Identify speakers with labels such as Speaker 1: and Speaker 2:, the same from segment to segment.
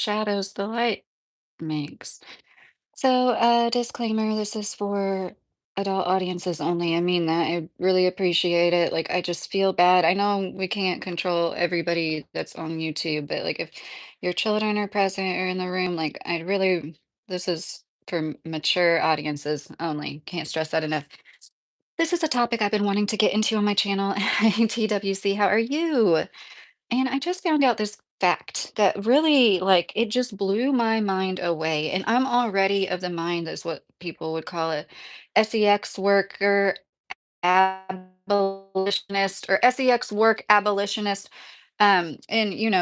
Speaker 1: shadows the light makes. So, disclaimer, this is for adult audiences only. I mean that. I really appreciate it. Like, I just feel bad. I know we can't control everybody that's on YouTube, but like if your children are present or in the room, like I really, this is for mature audiences only. Can't stress that enough. This is a topic I've been wanting to get into on my channel. TWC, how are you? And I just found out this fact that really, like, it just blew my mind away. And I'm already of the mind that's what people would call a SEX worker, abolitionist, or SEX work abolitionist. And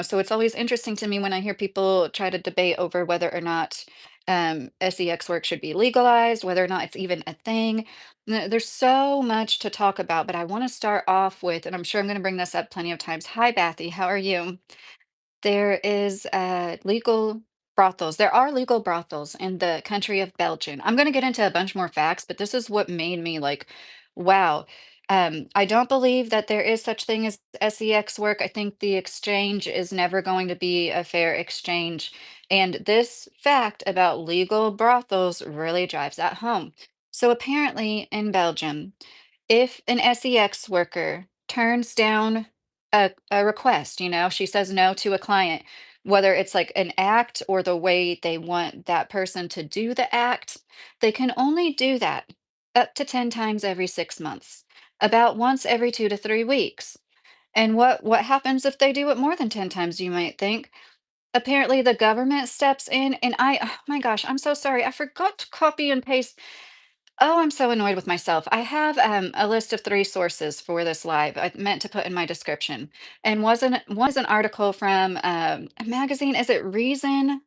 Speaker 1: so it's always interesting to me when I hear people try to debate over whether or not SEX work should be legalized, whether or not it's even a thing. There's so much to talk about, but I want to start off with, and I'm sure I'm going to bring this up plenty of times. Hi, Bathy, how are you? There is legal brothels. There are legal brothels in the country of Belgium. I'm going to get into a bunch more facts, but this is what made me like, wow. I don't believe that there is such thing as SEX work. I think the exchange is never going to be a fair exchange. And this fact about legal brothels really drives that home. So apparently in Belgium, if an SEX worker turns down a request, she says no to a client, whether it's like an act or the way they want that person to do the act, they can only do that up to 10 times every 6 months, about once every 2 to 3 weeks. And what happens if they do it more than 10 times, you might think? Apparently the government steps in and oh my gosh, I'm so sorry. I forgot to copy and paste. Oh, I'm so annoyed with myself. I have a list of 3 sources for this live. I meant to put in my description, and wasn't one is an article from a magazine. Is it Reason?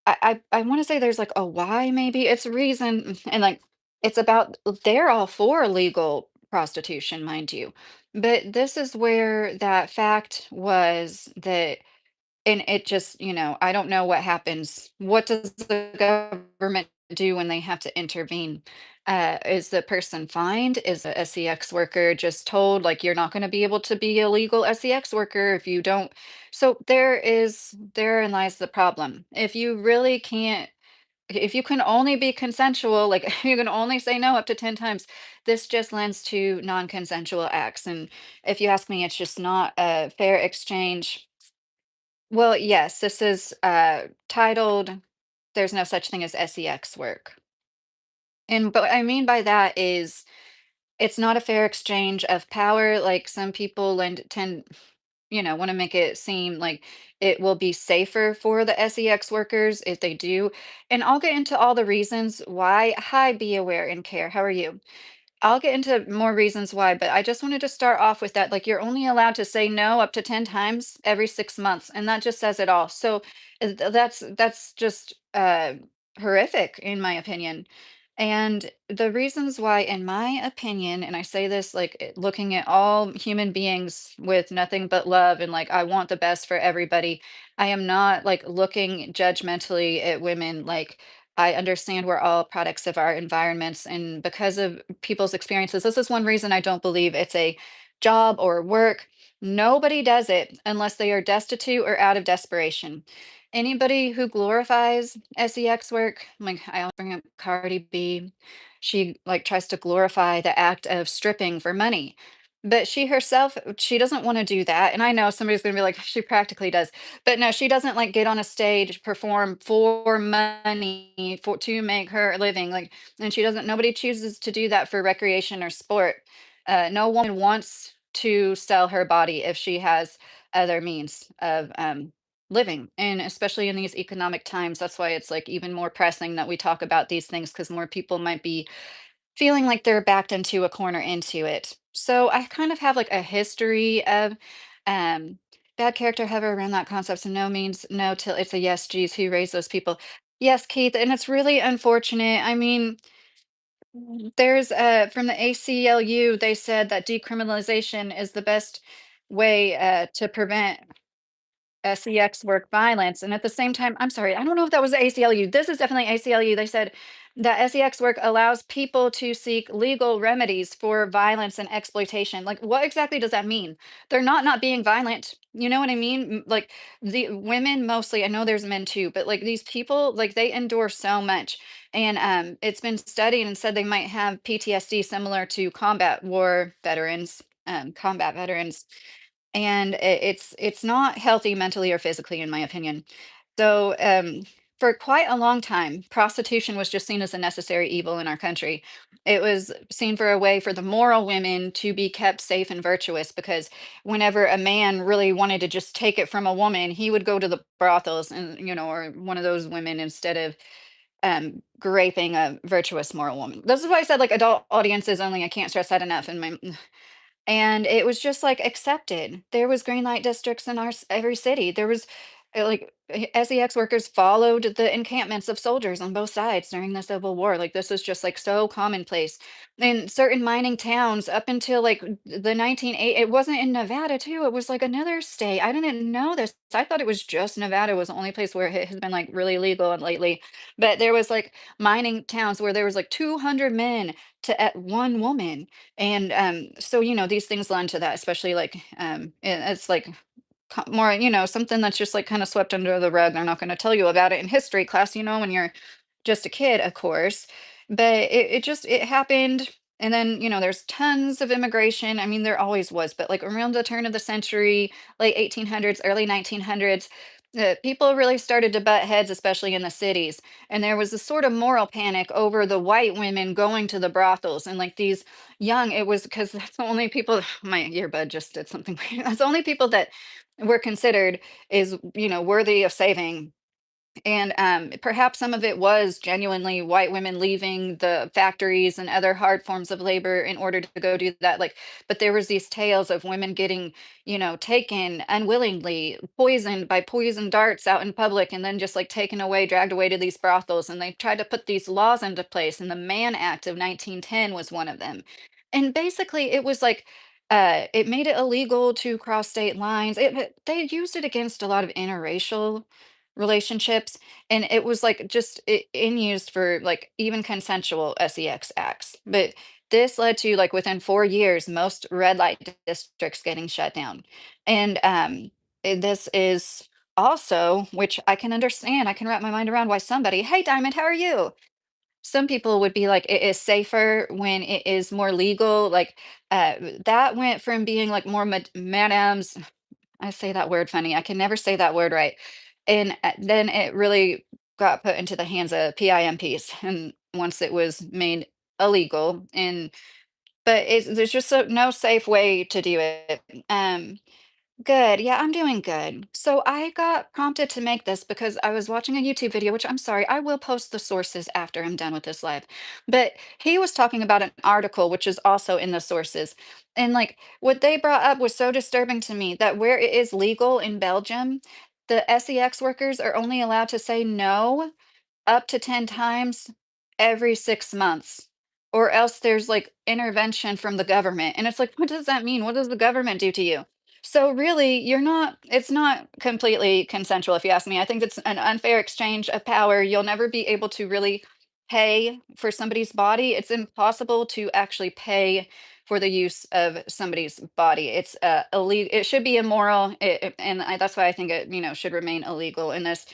Speaker 1: I want to say there's like a Y maybe. It's Reason, and like it's about they're all for legal prostitution, mind you, but this is where that fact was that and it just, I don't know what happens. What does the government do when they have to intervene? Is the person fined? Is the SEX worker just told, like, you're not going to be able to be a legal SEX worker if you don't? So therein lies the problem. If you really can't, if you can only be consensual, like you can only say no up to 10 times, this just lends to non-consensual acts. And if you ask me, it's just not a fair exchange. Well, yes, this is titled There's No Such Thing as SEX Work. And but what I mean by that is it's not a fair exchange of power. Like some people tend, want to make it seem like it will be safer for the SEX workers if they do. And I'll get into all the reasons why. Hi, be aware and care. How are you? I'll get into more reasons why, but I just wanted to start off with that. Like, you're only allowed to say no up to 10 times every 6 months, and that just says it all. So that's just horrific, in my opinion. And the reasons why, in my opinion, and I say this like looking at all human beings with nothing but love and like I want the best for everybody. I am not like looking judgmentally at women like I understand we're all products of our environments, and because of people's experiences, this is one reason I don't believe it's a job or work. Nobody does it unless they are destitute or out of desperation. Anybody who glorifies sex work, like I always bring up Cardi B, she like tries to glorify the act of stripping for money. But she herself, she doesn't want to do that. And I know somebody's going to be like, she practically does. But no, she doesn't like get on a stage, perform for money for to make her a living. Like, and she doesn't. Nobody chooses to do that for recreation or sport. No woman wants to sell her body if she has other means of living, and especially in these economic times. That's why it's like even more pressing that we talk about these things because more people might be feeling like they're backed into a corner into it. So I kind of have like a history of um bad character hover around that concept. So no means no till it's a yes, geez, who raised those people? Yes, Keith, and it's really unfortunate. I mean, there's from the ACLU, they said that decriminalization is the best way to prevent. sex work violence. And at the same time, I'm sorry, I don't know if that was the ACLU. This is definitely ACLU. They said that sex work allows people to seek legal remedies for violence and exploitation. Like, what exactly does that mean? They're not being violent. You know what I mean? Like the women mostly, I know there's men too, but like these people, like they endure so much. And it's been studied and said they might have PTSD similar to combat veterans, and it's not healthy mentally or physically, in my opinion. So, for quite a long time, prostitution was just seen as a necessary evil in our country. It was seen for a way for the moral women to be kept safe and virtuous, because whenever a man really wanted to just take it from a woman, he would go to the brothels and, or one of those women, instead of raping a virtuous moral woman. This is why I said like adult audiences only. I can't stress that enough. And it was just, like, accepted. There was green light districts in every city. There was, SEX workers followed the encampments of soldiers on both sides during the Civil War. Like, this was just, like, so commonplace. In certain mining towns up until, like, the 1980, it wasn't in Nevada too, it was, like, another state. I didn't know this. I thought it was just Nevada was the only place where it has been, like, really legal and lately. But there was, like, mining towns where there was, like, 200 men to at 1 woman. And so these things lend to that, especially like it's like more, something that's just like kind of swept under the rug. They're not going to tell you about it in history class, when you're just a kid, of course. But it happened. And then, there's tons of immigration. I mean, there always was, but like around the turn of the century, late 1800s, early 1900s, people really started to butt heads, especially in the cities. And there was a sort of moral panic over the white women going to the brothels, and like these young, it was because that's the only people, my earbud just did something weird. That's the only people that were considered is, worthy of saving. And perhaps some of it was genuinely white women leaving the factories and other hard forms of labor in order to go do that. Like, but there was these tales of women getting, taken unwillingly, poisoned by poison darts out in public, and then just like taken away, dragged away to these brothels. And they tried to put these laws into place. And the Mann Act of 1910 was one of them. And basically, it was like, it made it illegal to cross state lines. They used it against a lot of interracial relationships, and it was like just in used for like even consensual sex acts. But this led to, like, within 4 years, most red light districts getting shut down. And this is also, which I can understand, I can wrap my mind around why somebody, hey Diamond, how are you, some people would be like it is safer when it is more legal. Like, that went from being like more madame's, I say that word funny. I can never say that word right. And then it really got put into the hands of PIMPs. And once it was made illegal, and but there's just no safe way to do it. Good. Yeah, I'm doing good. So I got prompted to make this because I was watching a YouTube video, which I'm sorry, I will post the sources after I'm done with this live. But he was talking about an article, which is also in the sources. And like what they brought up was so disturbing to me, that where it is legal in Belgium, the sex workers are only allowed to say no up to 10 times every 6 months, or else there's, like, intervention from the government, and it's like, what does that mean? What does the government do to you? So, really, it's not completely consensual, if you ask me. I think it's an unfair exchange of power. You'll never be able to really pay for somebody's body. It's impossible to actually pay for the use of somebody's body. It's, ille it should be immoral, and that's why I think it, should remain illegal in this.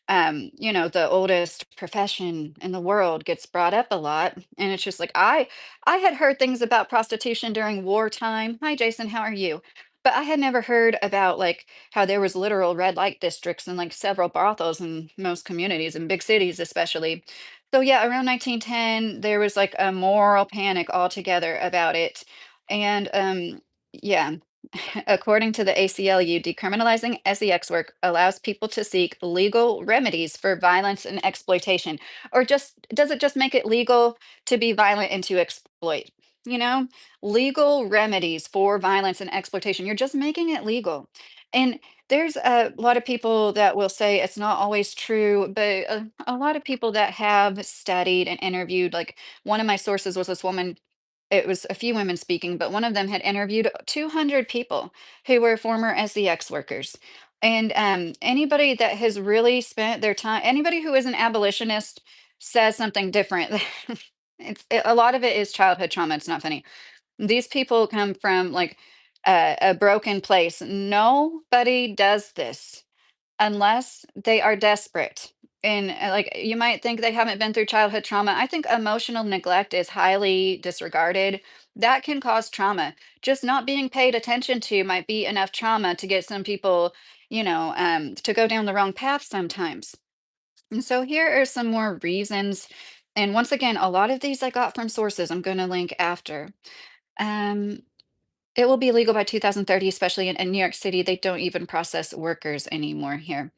Speaker 1: The oldest profession in the world gets brought up a lot, and it's just like I had heard things about prostitution during wartime. Hi Jason, how are you? But I had never heard about like how there was literal red light districts and like several brothels in most communities in big cities especially. So yeah, around 1910 there was like a moral panic altogether about it. And yeah, according to the ACLU, decriminalizing sex work allows people to seek legal remedies for violence and exploitation. Or just does it just make it legal to be violent and to exploit? You know, legal remedies for violence and exploitation. You're just making it legal. And there's a lot of people that will say it's not always true, but a lot of people that have studied and interviewed, like one of my sources was this woman, it was a few women speaking, but one of them had interviewed 200 people who were former SEX workers. And anybody that has really spent their time, anybody who is an abolitionist says something different. A lot of it is childhood trauma. It's not funny. These people come from like a broken place. Nobody does this unless they are desperate. And like you might think they haven't been through childhood trauma. I think emotional neglect is highly disregarded. That can cause trauma. Just not being paid attention to might be enough trauma to get some people, to go down the wrong path sometimes. And so here are some more reasons. And once again, a lot of these I got from sources I'm going to link after. Um, it will be legal by 2030, especially in New York City. They don't even process workers anymore here.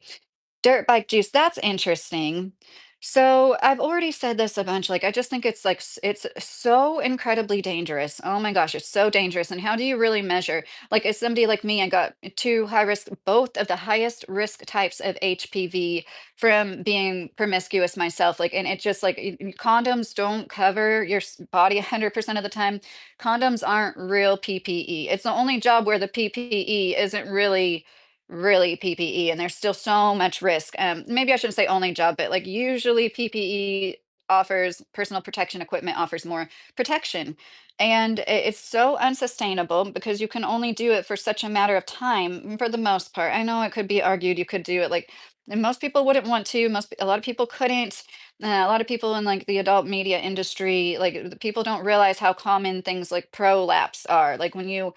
Speaker 1: Dirt bike juice, that's interesting. So I've already said this a bunch. Like, I just think it's like it's so incredibly dangerous. Oh my gosh, it's so dangerous. And how do you really measure? Like, as somebody like me, I got two high risk, both of the highest risk types of HPV from being promiscuous myself. Like, and it just like condoms don't cover your body 100% of the time. Condoms aren't real PPE. It's the only job where the PPE isn't really PPE, and there's still so much risk. Maybe I shouldn't say only job, but like usually PPE offers personal protection equipment offers more protection. And it's so unsustainable because you can only do it for such a matter of time for the most part. I know it could be argued you could do it like and most people wouldn't want to. A lot of people couldn't. A lot of people in like the adult media industry, like the people don't realize how common things like prolapse are. Like when your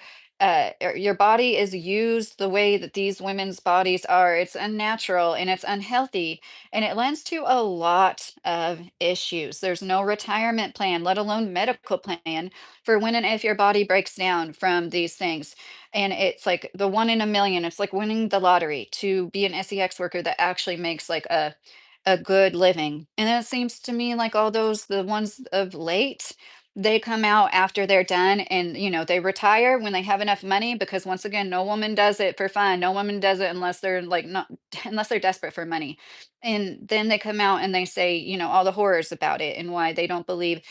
Speaker 1: body is used the way that these women's bodies are. It's unnatural and it's unhealthy, and it lends to a lot of issues. There's no retirement plan, let alone medical plan for when and if your body breaks down from these things. And it's like the one in a million. It's like winning the lottery to be an SEX worker that actually makes like a good living. And it seems to me like all those the ones of late they come out after they're done and they retire when they have enough money because once again no woman does it for fun, no woman does it unless they're like not unless they're desperate for money. And then they come out and they say all the horrors about it and why they don't believe.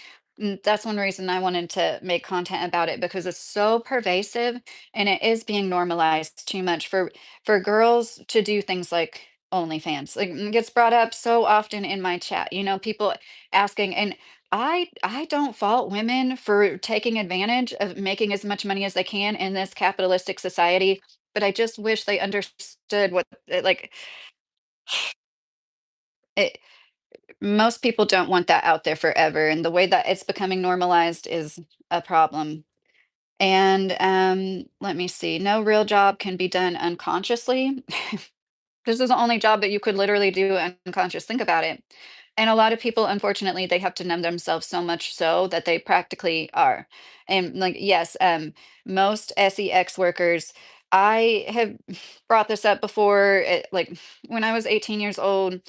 Speaker 1: That's one reason I wanted to make content about it because it's so pervasive and it is being normalized too much for girls to do things like OnlyFans. Like it gets brought up so often in my chat, people asking. And I don't fault women for taking advantage of making as much money as they can in this capitalistic society, but I just wish they understood what like it, most people don't want that out there forever, and the way that it's becoming normalized is a problem. And let me see. No real job can be done unconsciously. This is the only job that you could literally do unconscious. Think about it. And a lot of people, unfortunately, they have to numb themselves so much so that they practically are. And like, yes, most SEX workers, I have brought this up before, like when I was 18 years old.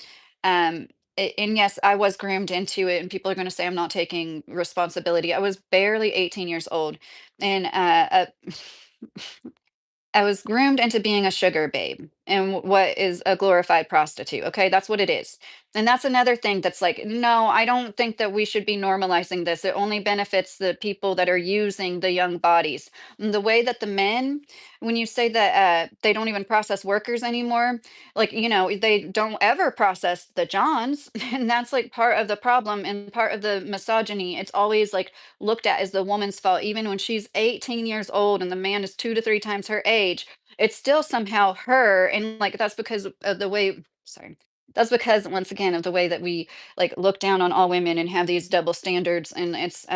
Speaker 1: And yes, I was groomed into it, and people are going to say I'm not taking responsibility. I was barely 18 years old, and I was groomed into being a sugar babe and what is a glorified prostitute. Okay, that's what it is. And that's another thing that's like, no, I don't think that we should be normalizing this. It only benefits the people that are using the young bodies. And the way that the men, when you say that they don't even process workers anymore, like, they don't ever process the Johns. And that's like part of the problem and part of the misogyny. It's always like, looked at as the woman's fault, even when she's 18 years old and the man is 2 to 3 times her age. It's still somehow her, and like that's because of the way. Sorry, that's because once again of the way that we like look down on all women and have these double standards, and it's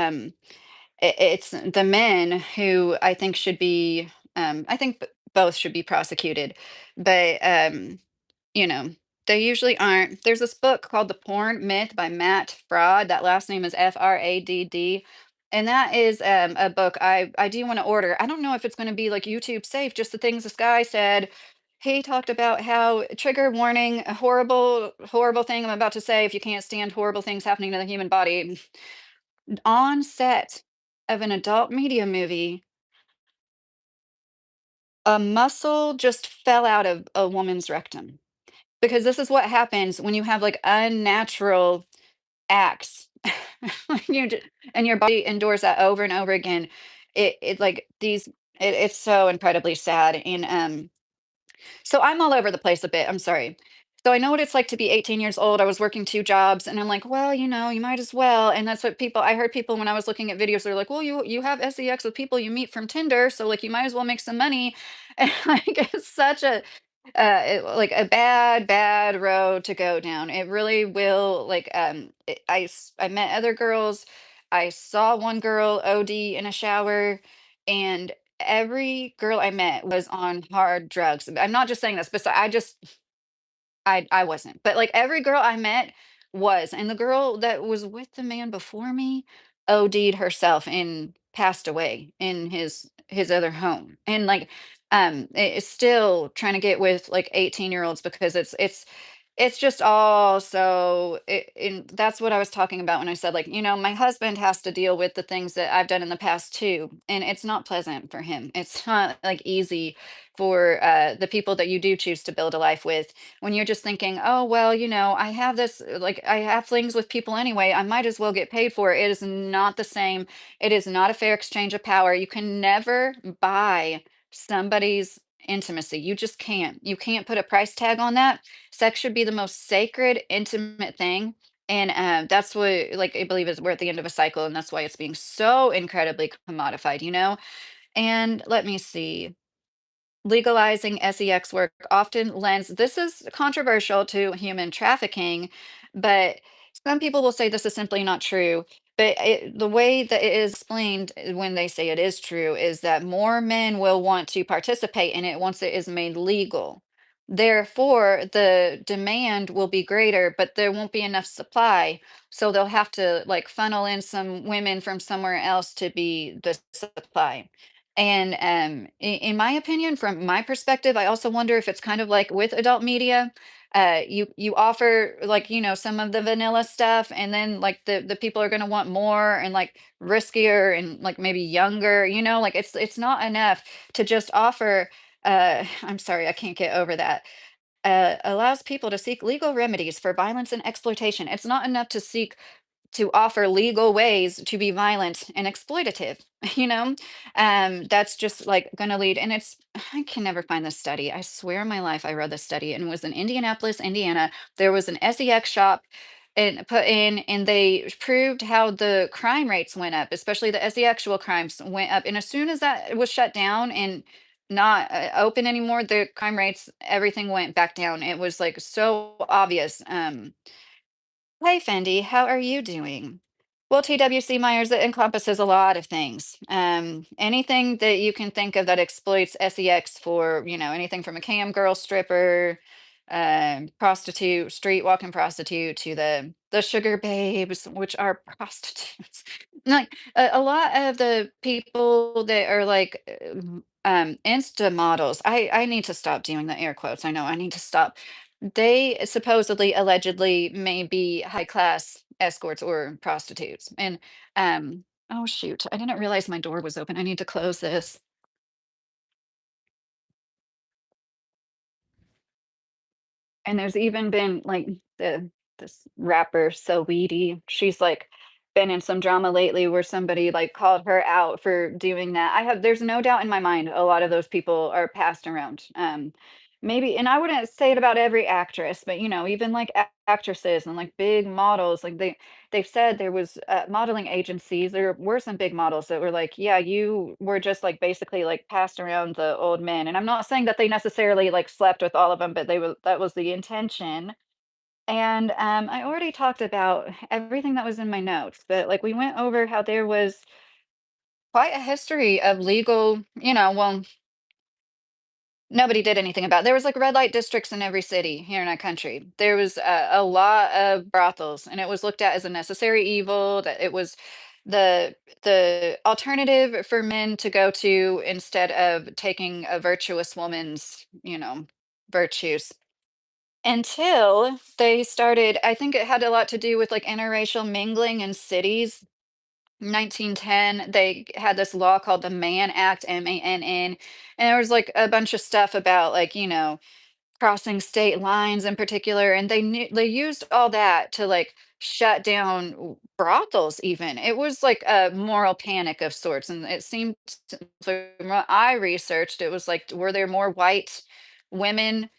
Speaker 1: the men who I think should be. I think both should be prosecuted, but you know, they usually aren't. There's this book called The Porn Myth by Matt Fraud. That last name is Fradd. And that is a book I do want to order. I don't know if it's going to be like YouTube safe, just the things this guy said. He talked about how trigger warning, a horrible, horrible thing I'm about to say. If you can't stand horrible things happening to the human body, on set of an adult media movie, a muscle just fell out of a woman's rectum. Because this is what happens when you have like unnatural acts. you ju- and your body endures that over and over again. It like these it's so incredibly sad. And So I'm all over the place a bit. I'm sorry. So I know what it's like to be 18 years old. I was working two jobs and I'm like, well, you might as well. And that's what people I heard people when I was looking at videos, they're like, well, you have sex with people you meet from Tinder, so like you might as well make some money. And like it's such a like a bad road to go down. It really will like I met other girls. I saw one girl OD in a shower, and every girl I met was on hard drugs. I'm not just saying this, but I wasn't. But like every girl I met was, and the girl that was with the man before me OD'd herself and passed away in his other home. And like it's still trying to get with like 18-year-olds because it's just all so and that's what I was talking about when I said like, my husband has to deal with the things that I've done in the past too, and it's not pleasant for him. It's not like easy for the people that you do choose to build a life with when you're just thinking, oh well, I have this like I have flings with people anyway. I might as well get paid for it. It is not the same. It is not a fair exchange of power. You can never buy somebody's intimacy. You just can't. You can't put a price tag on that. Sex should be the most sacred, intimate thing. And that's what, like, I believe is we're at the end of a cycle, and that's why it's being so incredibly commodified. And let me see. Legalizing sex work often lends, this is controversial, to human trafficking, but some people will say this is simply not true. But the way that it is explained when they say it is true is that more men will want to participate in it once it is made legal. Therefore, the demand will be greater, but there won't be enough supply. So they'll have to like funnel in some women from somewhere else to be the supply. And in my opinion, from my perspective, I also wonder if it's kind of like with adult media. You offer like some of the vanilla stuff, and then like the people are going to want more and like riskier and like maybe younger. Like it's not enough to just offer. I'm sorry, I can't get over that. Allows people to seek legal remedies for violence and exploitation. It's not enough to offer legal ways to be violent and exploitative. That's just like going to lead, and I can never find this study. I swear on my life I read this study, and it was in Indianapolis, Indiana. There was an sex shop and put in, and they proved how the crime rates went up, especially the sexual crimes went up. And as soon as that was shut down and not open anymore, the crime rates, everything went back down. It was like so obvious. Hey Fendi, how are you doing? Well, TWC Myers, it encompasses a lot of things. Anything that you can think of that exploits sex for, anything from a cam girl, stripper, prostitute, street walking prostitute, to the sugar babes, which are prostitutes. Like a lot of the people that are like Insta models. I need to stop doing the air quotes. I know I need to stop. They supposedly, allegedly may be high class escorts or prostitutes. And oh shoot, I didn't realize my door was open. I need to close this. And there's even been like this rapper So Weedy. She's like been in some drama lately where somebody like called her out for doing that. There's no doubt in my mind a lot of those people are passed around. Maybe, and I wouldn't say it about every actress, but even like actresses and like big models, like they've said there was modeling agencies. There were some big models that were like, yeah, you were just like basically like passed around the old men. And I'm not saying that they necessarily like slept with all of them, but that was the intention. And I already talked about everything that was in my notes, but like we went over how there was quite a history of legal, well, nobody did anything about it. There was like red light districts in every city here in our country. There was a lot of brothels, and it was looked at as a necessary evil. That it was the alternative for men to go to instead of taking a virtuous woman's, virtues. Until they started, I think it had a lot to do with like interracial mingling in cities. 1910, they had this law called the Mann Act, MANN, and there was like a bunch of stuff about like, crossing state lines in particular, and they used all that to like shut down brothels even. It was like a moral panic of sorts, and it seemed from what I researched, it was like, were there more white women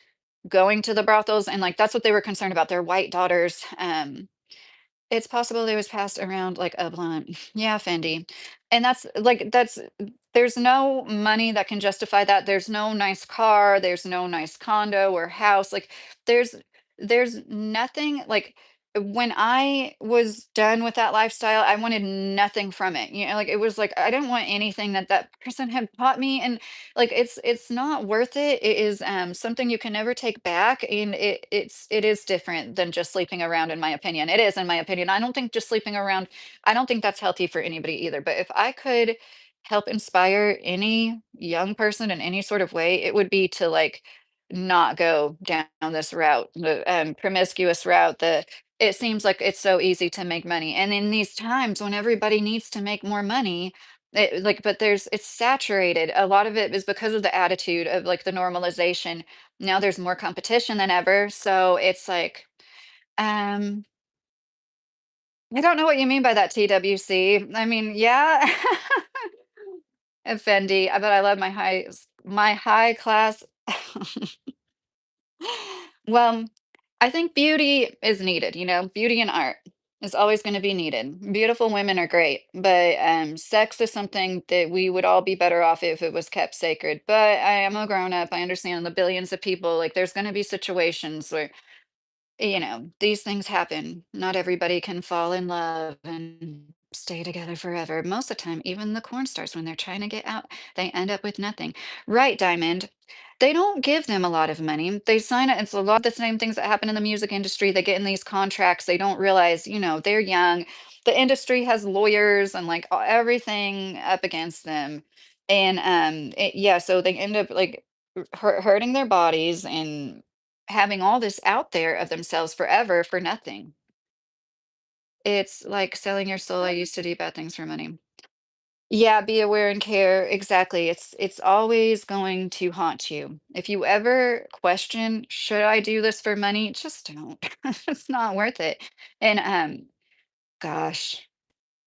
Speaker 1: going to the brothels, and, like, that's what they were concerned about, their white daughters, it's possible it was passed around like a blunt. Yeah, Fendi. And that's there's no money that can justify that. There's no nice car, there's no nice condo or house. Like there's there's nothing like when I was done with that lifestyle, I wanted nothing from it. You know, like it was like I didn't want anything that that person had taught me, and like it's not worth it. It is something you can never take back, and it is different than just sleeping around, in my opinion. It is, in my opinion. I don't think just sleeping around, I don't think that's healthy for anybody either. But if I could help inspire any young person in any sort of way, it would be to like not go down this route, the promiscuous route. The it seems like it's so easy to make money, and in these times when everybody needs to make more money, like, but there's it's saturated. A lot of it is because of the attitude of like the normalization. Now there's more competition than ever. So it's like, um, I don't know what you mean by that, TWC. I mean, yeah. Fendi, but I love my high class. Well, I think beauty is needed, you know, beauty and art is always going to be needed. Beautiful women are great, but sex is something that we would all be better off if it was kept sacred. But I am a grown up. I understand the billions of people. Like, there's going to be situations where you know, these things happen. Not everybody can fall in love and stay together forever. Most of the time, even the corn stars, when they're trying to get out, they end up with nothing. Right, Diamond? They don't give them a lot of money. They sign it. It's a lot of the same things that happen in the music industry. They get in these contracts. They don't realize, you know, they're young. The industry has lawyers and like everything up against them. And yeah, so they end up like hurting their bodies and having all this out there of themselves forever for nothing. It's like selling your soul. I used to do bad things for money. Yeah, be aware and care. Exactly. It's always going to haunt you. If you ever question, should I do this for money? Just don't. It's not worth it. And gosh.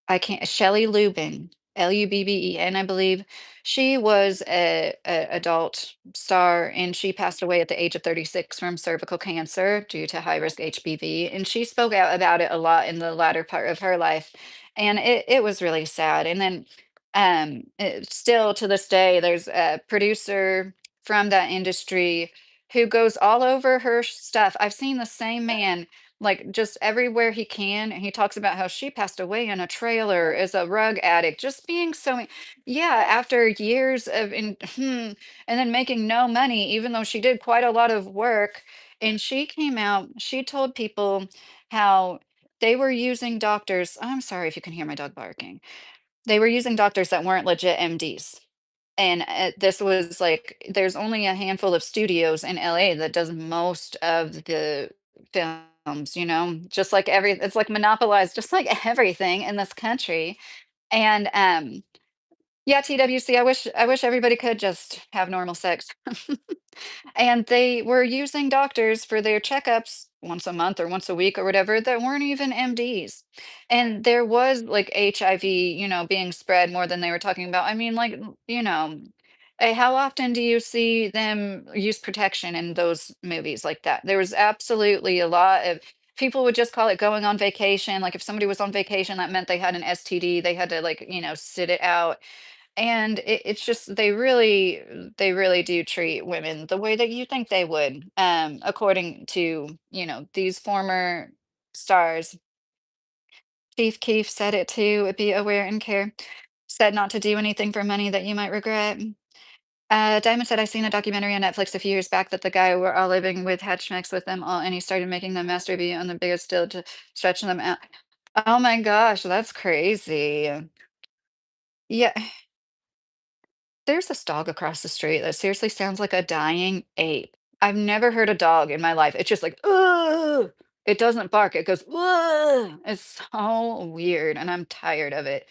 Speaker 1: I can't Shelley Lubben, Lubben, I believe. She was a adult star, and she passed away at the age of 36 from cervical cancer due to high risk HPV. And she spoke out about it a lot in the latter part of her life, and it was really sad. And then, still to this day, there's a producer from that industry who goes all over her stuff. I've seen the same man like just everywhere he can. And he talks about how she passed away in a trailer as a rug addict, just being so, yeah, after years of, and then making no money, even though she did quite a lot of work. And she came out, she told people how they were using doctors. I'm sorry if you can hear my dog barking. They were using doctors that weren't legit MDs. And this was like, there's only a handful of studios in LA that does most of the films, you know, just like it's like monopolized, just like everything in this country. And yeah, TWC, I wish everybody could just have normal sex. And they were using doctors for their checkups once a month or once a week or whatever that weren't even MDs. And there was like HIV, you know, being spread more than they were talking about. I mean, like, you know, how often do you see them use protection in those movies like that? There was absolutely a lot of people would just call it going on vacation. Like if somebody was on vacation, that meant they had an STD. They had to like, you know, sit it out, and it's just they really do treat women the way that you think they would, according to, you know, these former stars. Chief Keef said it too, be aware and care. Said not to do anything for money that you might regret. Diamond said, I seen a documentary on Netflix a few years back that the guy we're all living with had schmecks with them all, and he started making them masturbate on the biggest still to stretch them out. Oh my gosh, that's crazy. Yeah. There's this dog across the street that seriously sounds like a dying ape. I've never heard a dog in my life. It's just like, "Ugh." It doesn't bark. It goes, "Ugh." It's so weird, and I'm tired of it.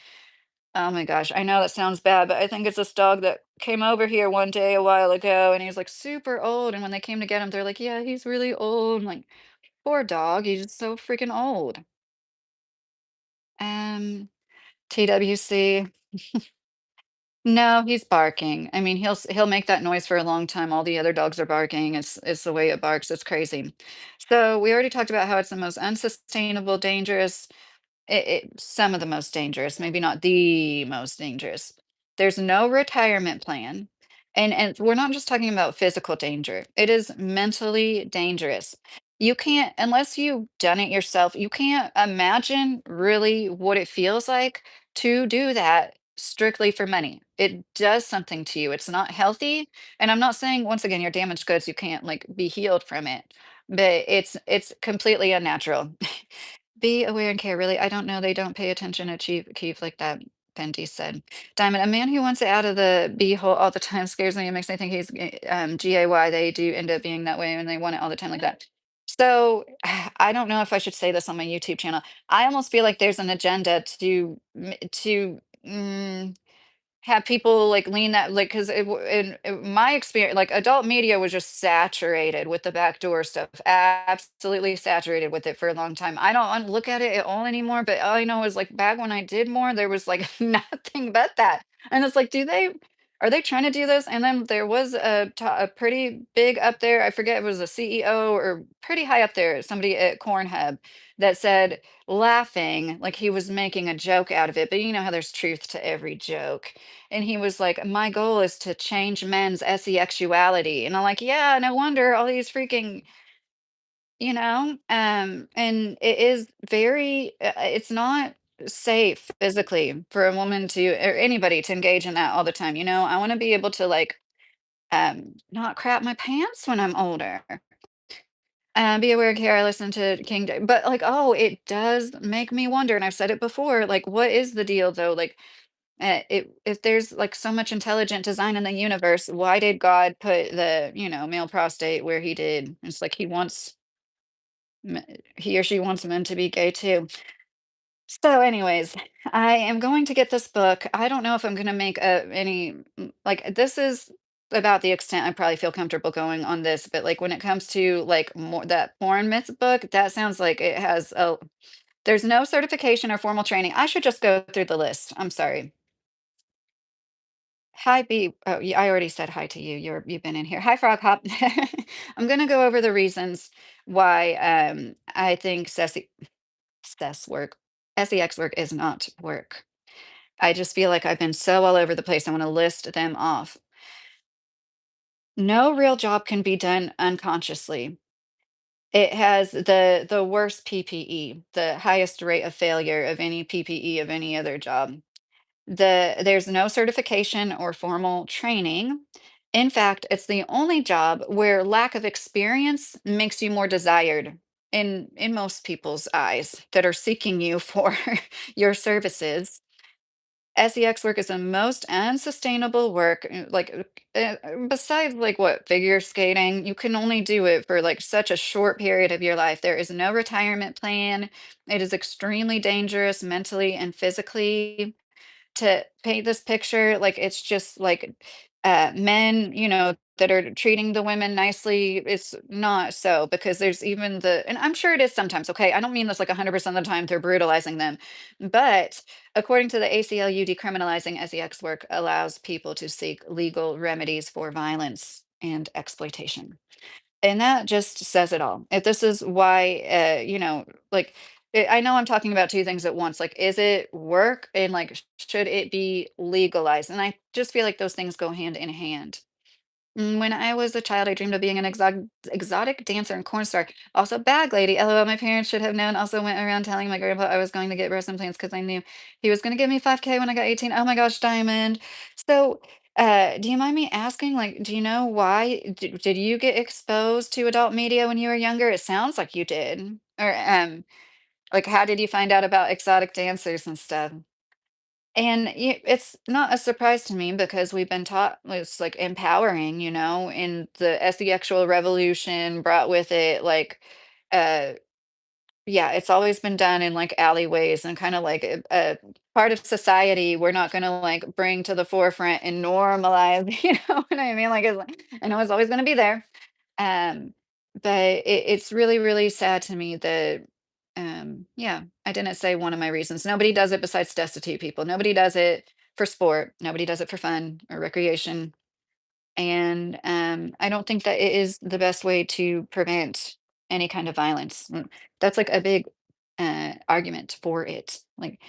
Speaker 1: Oh my gosh. I know that sounds bad, but I think it's this dog that came over here one day a while ago, and he's like super old. And when they came to get him, they're like, yeah, he's really old. I'm like, poor dog. He's so freaking old. Um, TWC. No, he's barking. I mean, he'll make that noise for a long time. All the other dogs are barking. It's the way it barks. It's crazy. So we already talked about how it's the most unsustainable, dangerous. Some of the most dangerous, maybe not the most dangerous. There's no retirement plan. And we're not just talking about physical danger. It is mentally dangerous. You can't, unless you've done it yourself, you can't imagine really what it feels like to do that strictly for money. It does something to you. It's not healthy. And I'm not saying once again you're damaged goods, you can't like be healed from it, but it's completely unnatural. Be aware and care, really. I don't know. They don't pay attention to Chief Keef like that. Bendy said. Diamond, a man who wants it out of the beehole all the time scares me. It makes me think he's GAY. They do end up being that way and they want it all the time like that. So I don't know if I should say this on my YouTube channel. I almost feel like there's an agenda to have people, like, lean that like, 'cause in my experience, like, adult media was just saturated with the backdoor stuff, absolutely saturated with it for a long time. I don't look at it at all anymore, but all I know is, like, back when I did more, there was, like, nothing but that, and it's like, are they trying to do this? And then there was a pretty big up there, I forget, it was a CEO or pretty high up there, somebody at Cornhub that said, laughing, like he was making a joke out of it, but you know how there's truth to every joke. And he was like, "My goal is to change men's sexuality." And I'm like, "Yeah, no wonder all these freaking, and it is very, it's not safe physically for a woman to, or anybody to engage in that all the time. I want to be able to like, not crap my pants when I'm older. Be aware, care. I listen to but like, oh, it does make me wonder. And I've said it before. Like, what is the deal though? Like, if there's like so much intelligent design in the universe, why did God put the, male prostate where he did? It's like he or she wants men to be gay too. So, anyways, I am going to get this book. I don't know if I'm going to make like this is about the extent I probably feel comfortable going on this, but like when it comes to like more that porn myth book, that sounds like it has there's no certification or formal training. I should just go through the list. I'm sorry. Hi, B. Oh, yeah, I already said hi to you. You've been in here. Hi, Frog Hop. I'm gonna go over the reasons why I think SES work, SEX work is not work. I just feel like I've been so all over the place. I want to list them off. No real job can be done unconsciously. It has the worst PPE, the highest rate of failure of any PPE of any other job. There's no certification or formal training. In fact, it's the only job where lack of experience makes you more desired in most people's eyes that are seeking you for your services. SEX work is the most unsustainable work. Besides like what figure skating, you can only do it for like such a short period of your life. There is no retirement plan. It is extremely dangerous mentally and physically to paint this picture, like, it's just like, men, that are treating the women nicely, it's not so because there's even and I'm sure it is sometimes, okay? I don't mean this like 100% of the time they're brutalizing them, but according to the ACLU, decriminalizing sex work allows people to seek legal remedies for violence and exploitation. And that just says it all. If this is why, like, I know I'm talking about two things at once. Like, is it work? And like, should it be legalized? And I just feel like those things go hand in hand. When I was a child, I dreamed of being an exotic dancer and corn star. Also, bag lady. LOL, my parents should have known. Also, went around telling my grandpa I was going to get breast implants because I knew he was going to give me 5K when I got 18. Oh my gosh, Diamond. So, do you mind me asking, like, do you know why? Did you get exposed to adult media when you were younger? It sounds like you did. Or, like, how did you find out about exotic dancers and stuff? And it's not a surprise to me because we've been taught it's like empowering, and the sexual revolution brought with it like, uh, yeah, it's always been done in like alleyways and kind of like a part of society we're not going to like bring to the forefront and normalize, you know what I mean? I know it's always going to be there. Um, but it's really, really sad to me that, yeah, I didn't say one of my reasons. Nobody does it besides destitute people. Nobody does it for sport. Nobody does it for fun or recreation. And I don't think that it is the best way to prevent any kind of violence. That's like a big argument for it. Like,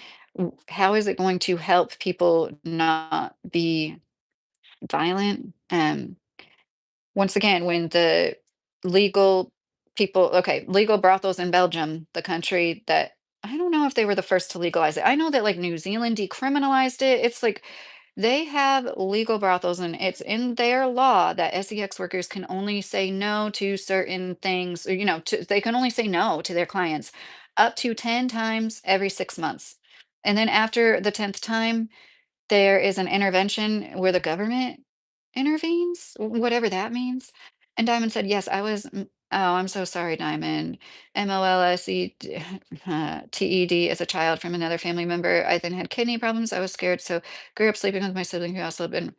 Speaker 1: how is it going to help people not be violent? Once again, when the legal legal brothels in Belgium, the country that I don't know if they were the first to legalize it. I know that like New Zealand decriminalized it. It's like they have legal brothels and it's in their law that sex workers can only say no to certain things, or, they can only say no to their clients up to 10 times every 6 months. And then after the 10th time, there is an intervention where the government intervenes, whatever that means. And Diamond said, "Yes, I was oh, I'm so sorry, Diamond. MOLSETED as a child from another family member. I then had kidney problems. I was scared, so grew up sleeping with my sibling who also had been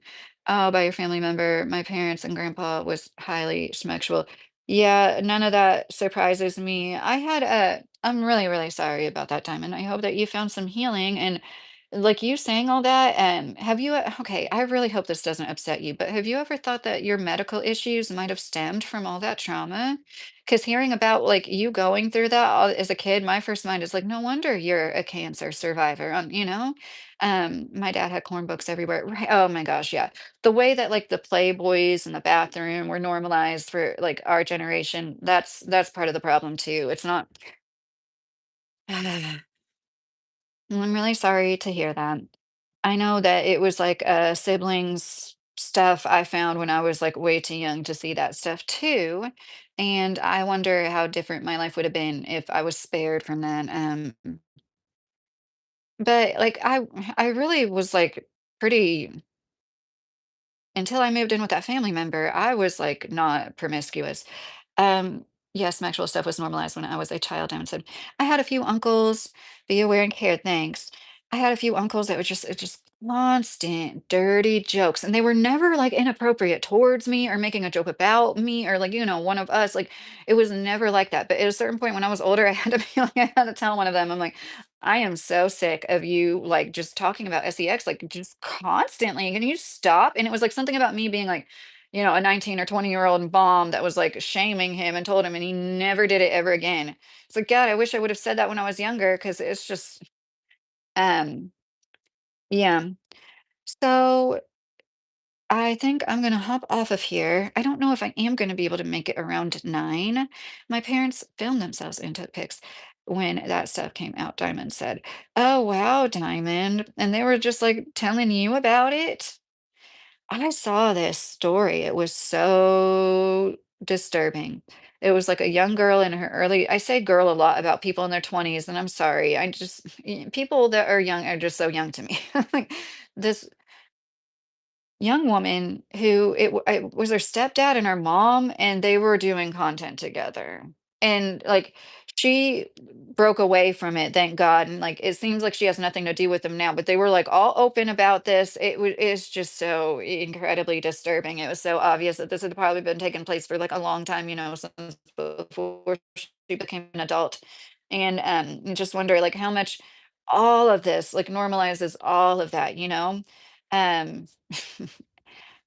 Speaker 1: by your family member. My parents and grandpa was highly sexual." Yeah, none of that surprises me. I'm really, really sorry about that, Diamond. I hope that you found some healing and like you saying all that, have you, okay, I really hope this doesn't upset you, but have you ever thought that your medical issues might have stemmed from all that trauma? Because hearing about like you going through that as a kid, my first mind is like, no wonder you're a cancer survivor, My dad had corn books everywhere. Right. Oh my gosh, yeah. The way that like the Playboys in the bathroom were normalized for like our generation, that's part of the problem too. It's not. I'm really sorry to hear that. I know that it was like siblings stuff I found when I was like way too young to see that stuff too. And I wonder how different my life would have been if I was spared from that. But like I really was like pretty until I moved in with that family member, I was like not promiscuous. Yes, sexual stuff was normalized when I was a child. Down said, I had a few uncles, be aware and care, thanks. I had a few uncles that were just constant dirty jokes, and they were never like inappropriate towards me or making a joke about me or like, one of us. Like it was never like that. But at a certain point when I was older, I had to be like, I had to tell one of them, I'm like, I am so sick of you like just talking about sex like just constantly. Can you stop? And it was like something about me being like, a 19 or 20-year-old mom that was like shaming him and told him, and he never did it ever again. It's like, God, I wish I would have said that when I was younger because it's just, um, yeah. So I think I'm going to hop off of here. I don't know if I am going to be able to make it around 9. My parents filmed themselves and took pics when that stuff came out, Diamond said. Oh, wow, Diamond. And they were just like telling you about it. I saw this story. It was so disturbing. It was like a young girl in her I say girl a lot about people in their 20s, and I'm sorry. People that are young are just so young to me. Like this young woman who it was her stepdad and her mom, and they were doing content together. And like she broke away from it, thank God. And like it seems like she has nothing to do with them now, but they were like all open about this. It's just so incredibly disturbing. It was so obvious that this had probably been taking place for like a long time, since before she became an adult. And you just wonder like how much all of this like normalizes all of that. Um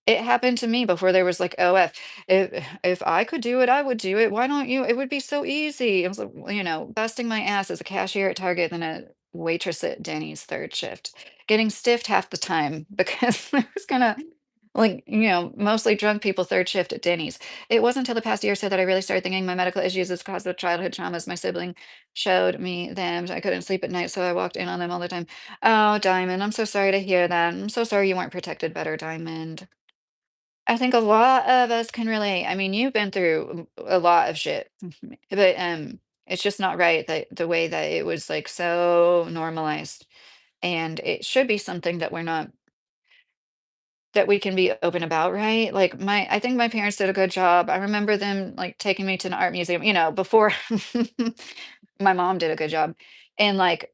Speaker 1: It happened to me before there was like OF. If I could do it, I would do it. Why don't you? It would be so easy. It was like, busting my ass as a cashier at Target than a waitress at Denny's third shift, getting stiffed half the time because I was gonna like, mostly drunk people third shift at Denny's. It wasn't until the past year or so that I really started thinking my medical issues is caused of childhood traumas. My sibling showed me them. I couldn't sleep at night, so I walked in on them all the time. Oh, Diamond, I'm so sorry to hear that. I'm so sorry you weren't protected better, Diamond. I think a lot of us can relate. I mean, you've been through a lot of shit, but it's just not right that the way that it was like so normalized, and it should be something that we're not that we can be open about, right? Like I think my parents did a good job. I remember them like taking me to an art museum, before my mom did a good job. And like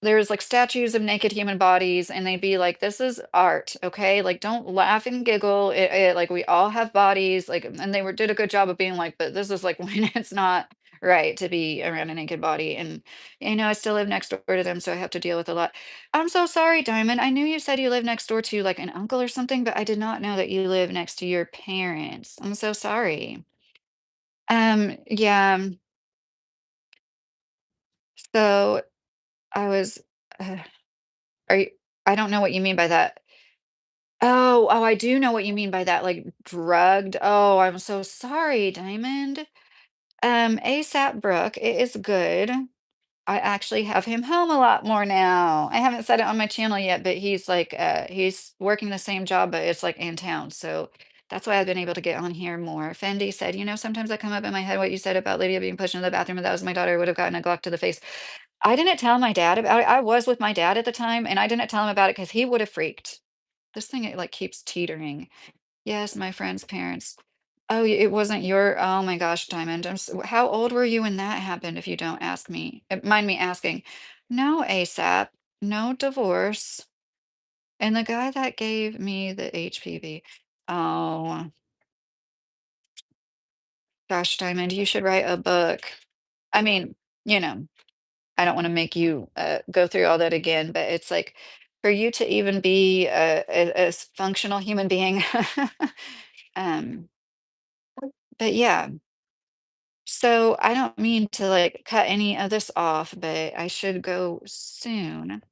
Speaker 1: there's like statues of naked human bodies and they'd be like, this is art, okay? Like don't laugh and giggle. Like we all have bodies, like and they did a good job of being like, but this is like when it's not right to be around a naked body. And I still live next door to them, so I have to deal with a lot. I'm so sorry, Diamond. I knew you said you live next door to like an uncle or something, but I did not know that you live next to your parents. I'm so sorry. Yeah. So I was, uh, are you, I don't know what you mean by that. Oh, I do know what you mean by that, like drugged. Oh, I'm so sorry, Diamond. ASAP Brook, it is good. I actually have him home a lot more now. I haven't said it on my channel yet, but he's working the same job, but it's like in town. So that's why I've been able to get on here more. Fendi said, sometimes I come up in my head what you said about Lydia being pushed into the bathroom, and that was my daughter would have gotten a Glock to the face. I didn't tell my dad about it. I was with my dad at the time, and I didn't tell him about it because he would have freaked. This thing, it like keeps teetering. Yes, my friend's parents. Oh, it wasn't your, oh my gosh, Diamond. How old were you when that happened, if you don't ask me? Mind me asking. No ASAP, no divorce. And the guy that gave me the HPV. Oh, gosh, Diamond, you should write a book. I mean, you know, I don't want to make you go through all that again, but it's like for you to even be a functional human being. um, but yeah. So I don't mean to like cut any of this off, but I should go soon.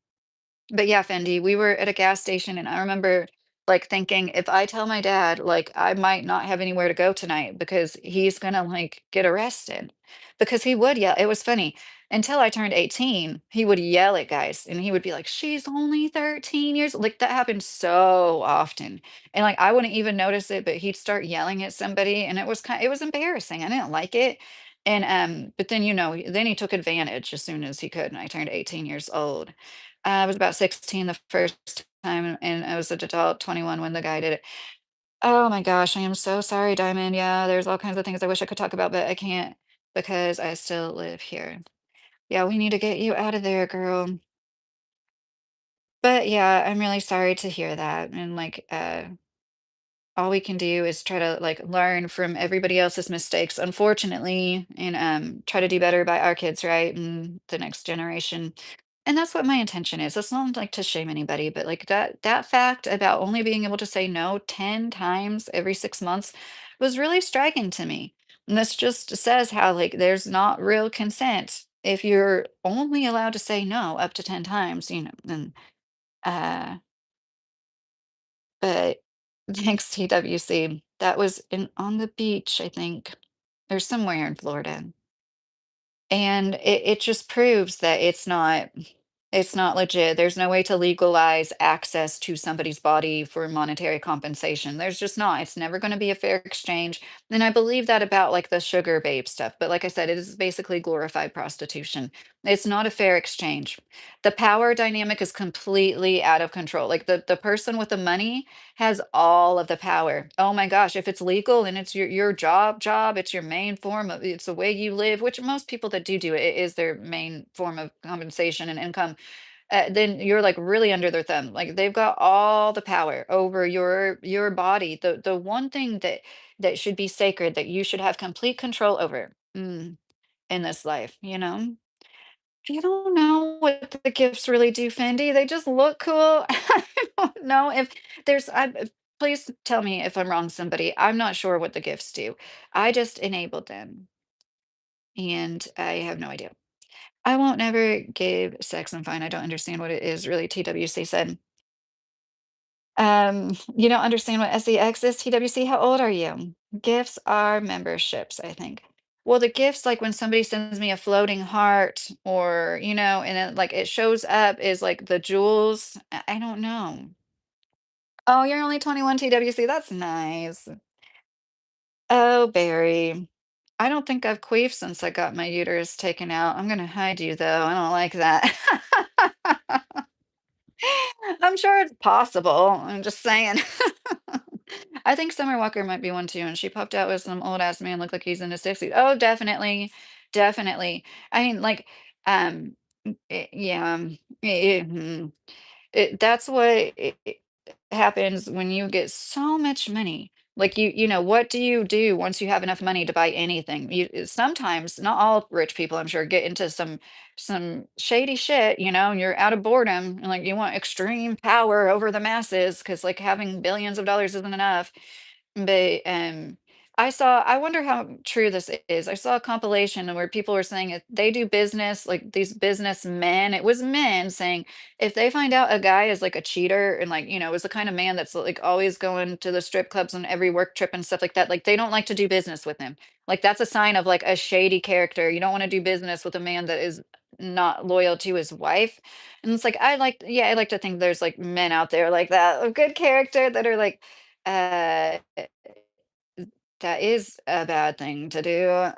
Speaker 1: But yeah, Fendi, we were at a gas station and I remember like thinking if I tell my dad, like I might not have anywhere to go tonight because he's gonna like get arrested. Because he would yell. It was funny. Until I turned 18, he would yell at guys and he would be like, she's only 13 years. Like that happened so often. And like I wouldn't even notice it, but he'd start yelling at somebody and it was embarrassing. I didn't like it. And but then then he took advantage as soon as he could, and I turned 18 years old. I was about 16 the first time, and I was an adult, 21 when the guy did it. Oh my gosh, I am so sorry, Diamond. Yeah, there's all kinds of things I wish I could talk about, but I can't because I still live here. Yeah, we need to get you out of there, girl. But yeah, I'm really sorry to hear that. And like, all we can do is try to like learn from everybody else's mistakes, unfortunately, and try to do better by our kids, right? And the next generation. And that's what my intention is. It's not like to shame anybody, but like that fact about only being able to say no 10 times every 6 months was really striking to me. And this just says how like there's not real consent if you're only allowed to say no up to 10 times, and uh but thanks TWC. That was in on the beach, I think, or somewhere in Florida. And it just proves that it's not legit. There's no way to legalize access to somebody's body for monetary compensation. There's just not. It's never going to be a fair exchange. And I believe that about like the sugar babe stuff. But like I said, it is basically glorified prostitution. It's not a fair exchange. The power dynamic is completely out of control. Like the person with the money has all of the power. Oh my gosh, if it's legal and it's your job, it's your main form of it's the way you live, which most people that do it is their main form of compensation and income, then you're like really under their thumb. Like they've got all the power over your body. The one thing that should be sacred that you should have complete control over in this life, you don't know what the gifts really do, Fendi. They just look cool. I don't know if please tell me if I'm wrong, somebody. I'm not sure what the gifts do. I just enabled them and I have no idea. I won't never give sex and fine. I don't understand what it is really, TWC said. You don't understand what SEX is, TWC? How old are you? Gifts are memberships, I think. Well, the gifts, like when somebody sends me a floating heart or, and it like it shows up is like the jewels. I don't know. Oh, you're only 21, TWC. That's nice. Oh, Barry. I don't think I've queefed since I got my uterus taken out. I'm gonna hide you though. I don't like that. I'm sure it's possible. I'm just saying. I think Summer Walker might be one too, and she popped out with some old ass man, looked like he's in his 60s. Oh, definitely, definitely. I mean, like, yeah, that's what happens when you get so much money. Like, what do you do once you have enough money to buy anything? Sometimes, not all rich people, I'm sure, get into some shady shit, and you're out of boredom and like you want extreme power over the masses because like having billions of dollars isn't enough. But, I wonder how true this is. I saw a compilation where people were saying if they do business, like these businessmen, it was men saying if they find out a guy is like a cheater and like, is the kind of man that's like always going to the strip clubs on every work trip and stuff like that, like they don't like to do business with him. Like that's a sign of like a shady character. You don't want to do business with a man that is not loyal to his wife. And it's like yeah, I like to think there's like men out there like that of good character that are like uh that is a bad thing to do.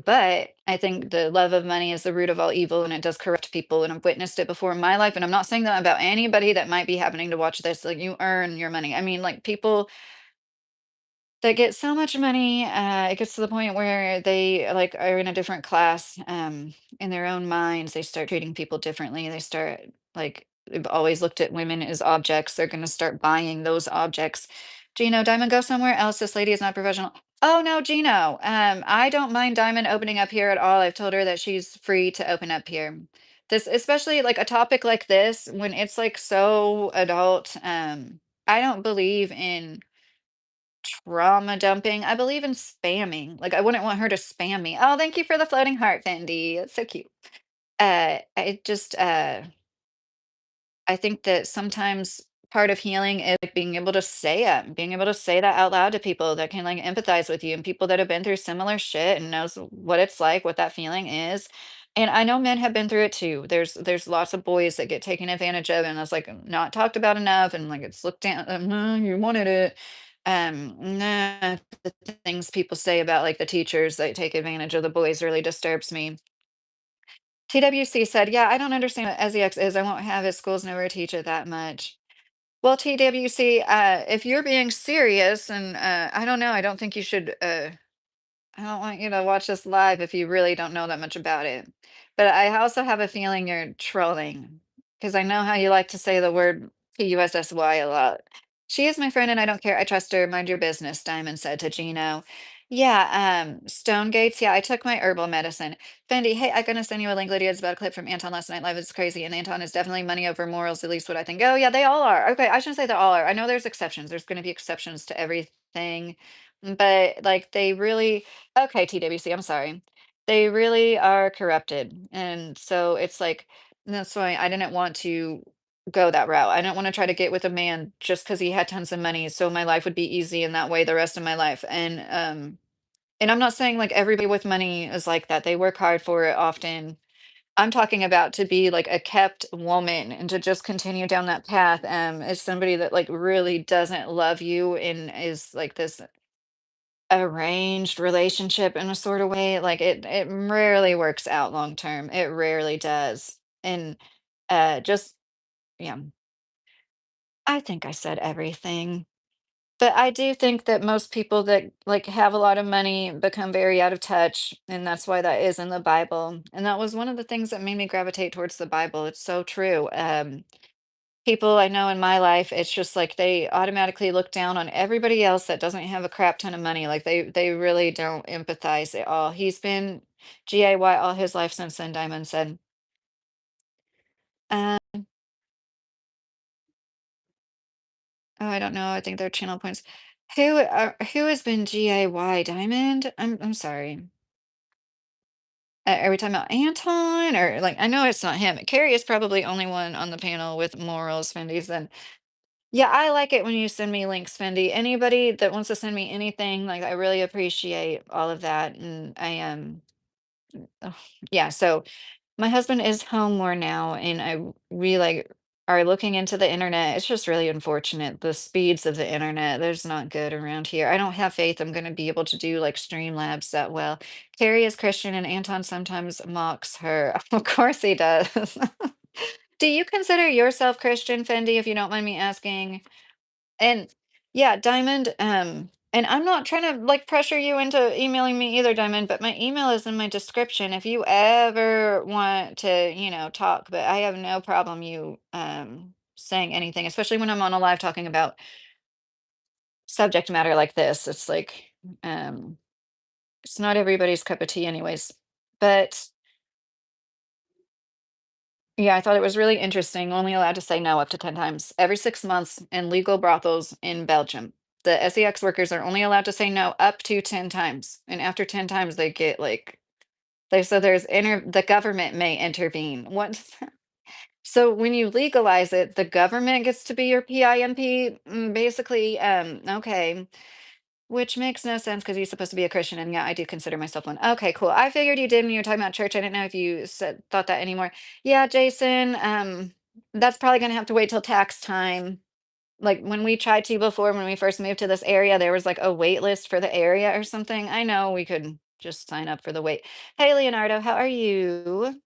Speaker 1: But I think the love of money is the root of all evil and it does corrupt people. And I've witnessed it before in my life. And I'm not saying that about anybody that might be happening to watch this. Like you earn your money. I mean, like people that get so much money, it gets to the point where they like are in a different class, in their own minds. They start treating people differently. They start like they've always looked at women as objects. They're going to start buying those objects. Gino, Diamond, go somewhere else. This lady is not professional. Oh no, Gino. I don't mind Diamond opening up here at all. I've told her that she's free to open up here. This, especially like a topic like this, when it's like so adult. I don't believe in trauma dumping. I believe in spamming. Like, I wouldn't want her to spam me. "Oh, thank you for the floating heart, Fendi. It's so cute." I just, I think that sometimes part of healing is like being able to say it, being able to say that out loud to people that can like empathize with you and people that have been through similar shit and knows what it's like, what that feeling is. And I know men have been through it too. There's lots of boys that get taken advantage of and it's like not talked about enough and like it's looked down. No, you wanted it. Nah, the things people say about like the teachers that take advantage of the boys really disturbs me. TWC said, "Yeah, I don't understand what SEX is. I won't have it. Schools never teach it that much." Well, TWC, if you're being serious, and I don't know, I don't think you should. I don't want you to watch this live if you really don't know that much about it. But I also have a feeling you're trolling because I know how you like to say the word PUSSY a lot. She is my friend and I don't care. I trust her. Mind your business, Diamond said to Gino. Yeah, Stone Gates. Yeah, I took my herbal medicine. Fendi, hey, I'm gonna send you a link, Lydia. It's about a clip from Anton last night live. It's crazy. And Anton is definitely money over morals, at least what I think. Oh, yeah, they all are. Okay, I shouldn't say they all are. I know there's exceptions. There's gonna be exceptions to everything. But like they really okay, TWC, I'm sorry. They really are corrupted. And so it's like that's why I didn't want to go that route. I didn't want to try to get with a man just because he had tons of money so my life would be easy in that way the rest of my life. And I'm not saying like everybody with money is like that. They work hard for it often. I'm talking about to be like a kept woman and to just continue down that path as somebody that like really doesn't love you and is like this arranged relationship in a sort of way, like, it rarely works out long term, it rarely does, and, just yeah, I think I said everything, but I do think that most people that, like, have a lot of money become very out of touch, and that's why that is in the Bible, and that was one of the things that made me gravitate towards the Bible, it's so true, people I know in my life, it's just like they automatically look down on everybody else that doesn't have a crap ton of money. Like they really don't empathize at all. He's been GAY all his life since then, Diamond said. Uh, oh, I don't know. I think they're channel points. Who has been GAY, Diamond? I'm sorry. Are we talking about Anton or like I know it's not him. Carrie is probably only one on the panel with morals, Fendi then. Yeah, I like it when you send me links, Fendi. Anybody that wants to send me anything, like I really appreciate all of that. And I am, yeah. So my husband is home more now, and we like are looking into the internet. It's just really unfortunate the speeds of the internet. There's not good around here. I don't have faith I'm going to be able to do like Streamlabs that well. Carrie is Christian, and Anton sometimes mocks her. Of course he does. Do you consider yourself Christian, Fendi? If you don't mind me asking. And yeah, Diamond, and I'm not trying to like pressure you into emailing me either, Diamond, but my email is in my description if you ever want to, talk, but I have no problem you saying anything, especially when I'm on a live talking about subject matter like this. It's like, um, it's not everybody's cup of tea anyways. But yeah, I thought it was really interesting. Only allowed to say no up to 10 times every 6 months in legal brothels in Belgium. The SEX workers are only allowed to say no up to 10 times. And after 10 times, they get like, they so there's the government may intervene. What? So when you legalize it, the government gets to be your PIMP, basically. Okay. Which makes no sense because he's supposed to be a Christian, and yeah, I do consider myself one. Okay, cool. I figured you did when you were talking about church. I didn't know if you said thought that anymore. Yeah, Jason, that's probably gonna have to wait till tax time. Like when we tried to before, when we first moved to this area, there was like a wait list for the area or something. I know we could just sign up for the wait. Hey, Leonardo, how are you?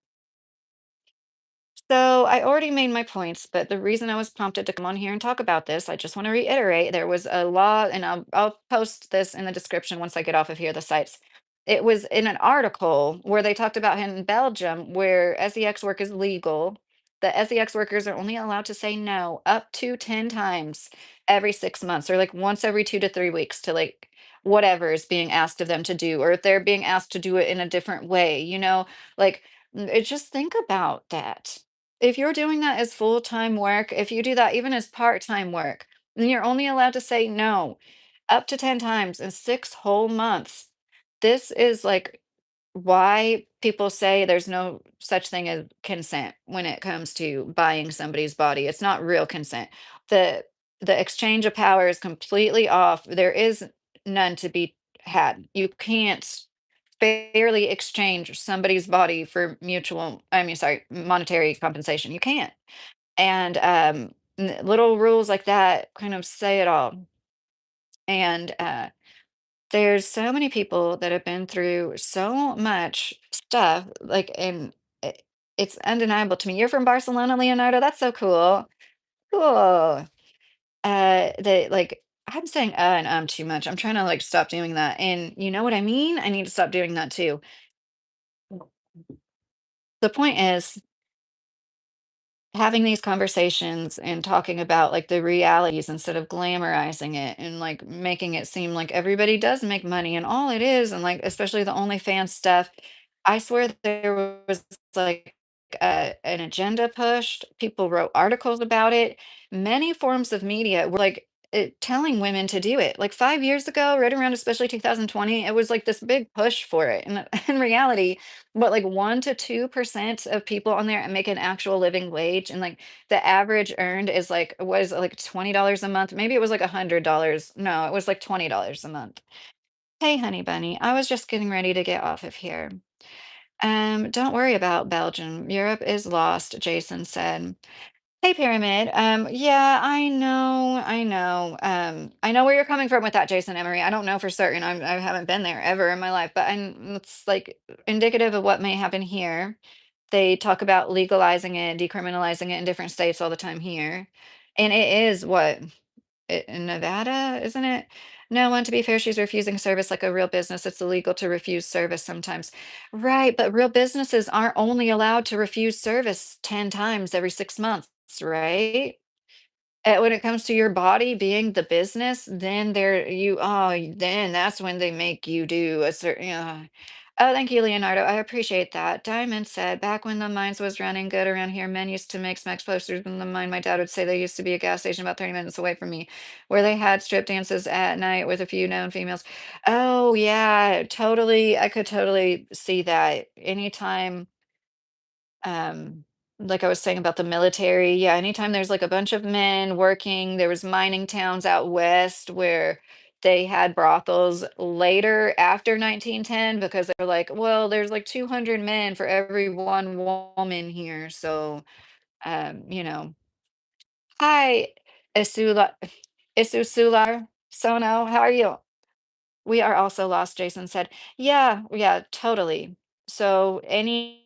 Speaker 1: So I already made my points, but the reason I was prompted to come on here and talk about this, I just want to reiterate there was a law, and I'll post this in the description once I get off of here, the sites. It was in an article where they talked about in Belgium, where SEX work is legal. The SEX workers are only allowed to say no up to 10 times every 6 months, or like once every 2 to 3 weeks to like whatever is being asked of them to do, or if they're being asked to do it in a different way, like just think about that. If you're doing that as full-time work, if you do that even as part-time work, then you're only allowed to say no up to 10 times in 6 whole months. This is like why people say there's no such thing as consent when it comes to buying somebody's body. It's not real consent. The the exchange of power is completely off. There is none to be had. You can't fairly exchange somebody's body for monetary compensation. You can't. And little rules like that kind of say it all. And there's so many people that have been through so much stuff, like, and it's undeniable to me. You're from Barcelona, Leonardo. That's so cool. Cool. That like I'm saying and too much. I'm trying to like stop doing that. And you know what I mean? I need to stop doing that too. The point is having these conversations and talking about like the realities instead of glamorizing it and like making it seem like everybody does make money and all it is, and like especially the OnlyFans stuff. I swear that there was like an agenda pushed. People wrote articles about it. Many forms of media were like telling women to do it. Like 5 years ago, right around especially 2020, it was like this big push for it. And in reality, but like 1 to 2% of people on there make an actual living wage, and like the average earned is like what is it, like $20 a month? Maybe it was like $100. No, it was like $20 a month. Hey, honey bunny, I was just getting ready to get off of here. Don't worry about Belgium. Europe is lost, Jason said. Hey, Pyramid. Yeah, I know where you're coming from with that, Jason Emery. I don't know for certain. I haven't been there ever in my life, but it's like indicative of what may happen here. They talk about legalizing it, decriminalizing it in different states all the time here. And it is what in Nevada, isn't it? No one, to be fair, she's refusing service like a real business. It's illegal to refuse service sometimes. Right, but real businesses aren't only allowed to refuse service 10 times every 6 months, right? When it comes to your body being the business, then then that's when they make you do a certain, yeah. Oh, thank you, Leonardo. I appreciate that. Diamond said, back when the mines was running good around here, men used to make smack posters in the mine. My dad would say there used to be a gas station about 30 minutes away from me where they had strip dances at night with a few known females. Oh, yeah, totally. I could totally see that anytime um, like I was saying about the military, yeah, anytime there's like a bunch of men working, there was mining towns out west where they had brothels later after 1910 because they were like, well, there's like 200 men for every one woman here. So, you know, hi, Isula, Isusular Sono, how are you? We are also lost, Jason said. Yeah, yeah, totally. So, any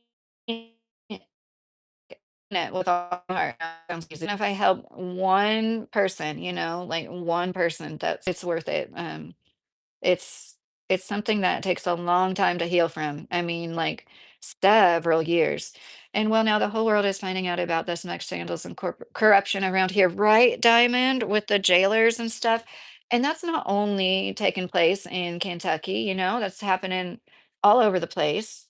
Speaker 1: it with all my heart. Sounds easy. If I help one person, like one person, that's it's worth it. It's it's something that takes a long time to heal from. I mean, like several years. And well, now the whole world is finding out about this next scandals and corruption around here, right, Diamond, with the jailers and stuff. And that's not only taking place in Kentucky, that's happening all over the place.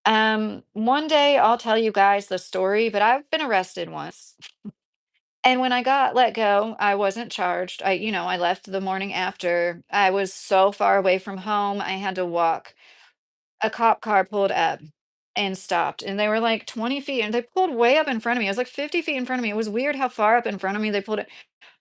Speaker 1: One day I'll tell you guys the story, but I've been arrested once. And when I got let go, I wasn't charged. I left the morning after. I was so far away from home, I had to walk. A cop car pulled up and stopped, and they were like 20 feet, and they pulled way up in front of me. It was like 50 feet in front of me. It was weird how far up in front of me they pulled it.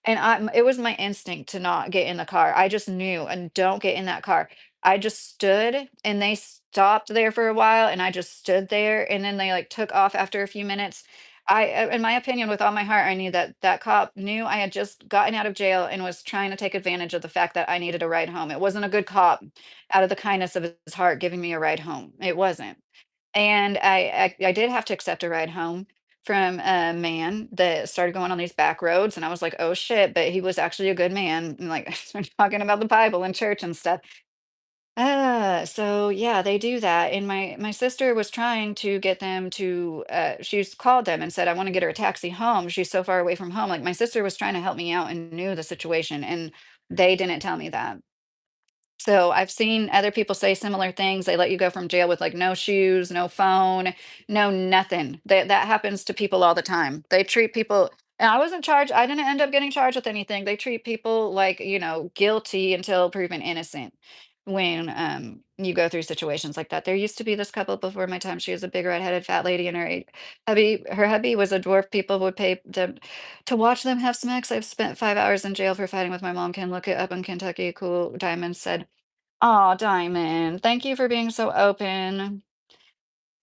Speaker 1: And it was my instinct to not get in the car. I just knew, and don't get in that car. I just stood and they stopped there for a while and I just stood there and then they like took off after a few minutes. In my opinion, with all my heart, I knew that that cop knew I had just gotten out of jail and was trying to take advantage of the fact that I needed a ride home. It wasn't a good cop out of the kindness of his heart giving me a ride home. It wasn't. And I did have to accept a ride home from a man that started going on these back roads, and I was like, "Oh, shit," but he was actually a good man, and, like, started talking about the Bible and church and stuff. So, yeah, they do that, and my sister was trying to get them to, she's called them and said, "I wanna get her a taxi home, she's so far away from home." Like, my sister was trying to help me out and knew the situation, and they didn't tell me that. So I've seen other people say similar things. They let you go from jail with like no shoes, no phone, no nothing. That happens to people all the time. They treat people, and I wasn't charged. I didn't end up getting charged with anything. They treat people like, guilty until proven innocent when you go through situations like that. There used to be this couple before my time. She was a big redheaded fat lady, and her hubby was a dwarf. People would pay them to watch them have sex. I've spent 5 hours in jail for fighting with my mom. Can look it up in Kentucky. Cool Diamond said. Oh, Diamond, thank you for being so open.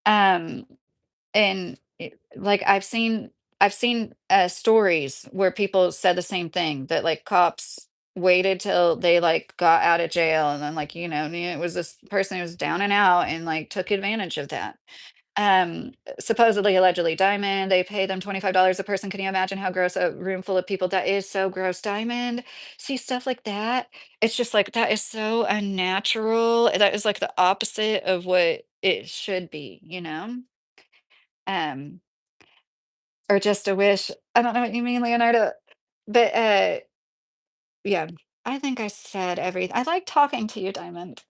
Speaker 1: Um, and like I've seen stories where people said the same thing that like cops waited till they like got out of jail and then like it was this person who was down and out and like took advantage of that. Um, Supposedly, allegedly, Diamond, they pay them $25 a person. Can you imagine how gross a room full of people that is so gross, Diamond? See stuff like that. It's just like that is so unnatural. That is like the opposite of what it should be? Um, or just a wish. I don't know what you mean, Leonardo. But yeah, I think I said everything. I like talking to you, Diamond.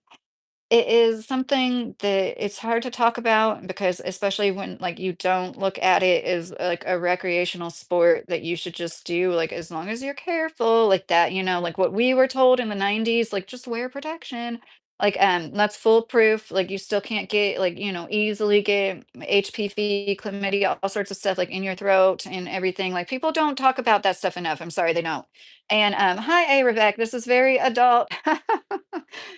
Speaker 1: It is something that it's hard to talk about because especially when, like, you don't look at it as, like, a recreational sport that you should just do, like, as long as you're careful, like that, like what we were told in the '90s, like, "Just wear protection." Like, that's foolproof, like, you still can't get, like, easily get HPV, chlamydia, all sorts of stuff, like, in your throat and everything, like, people don't talk about that stuff enough, I'm sorry, they don't. And, hi, A. Rebecca, this is very adult.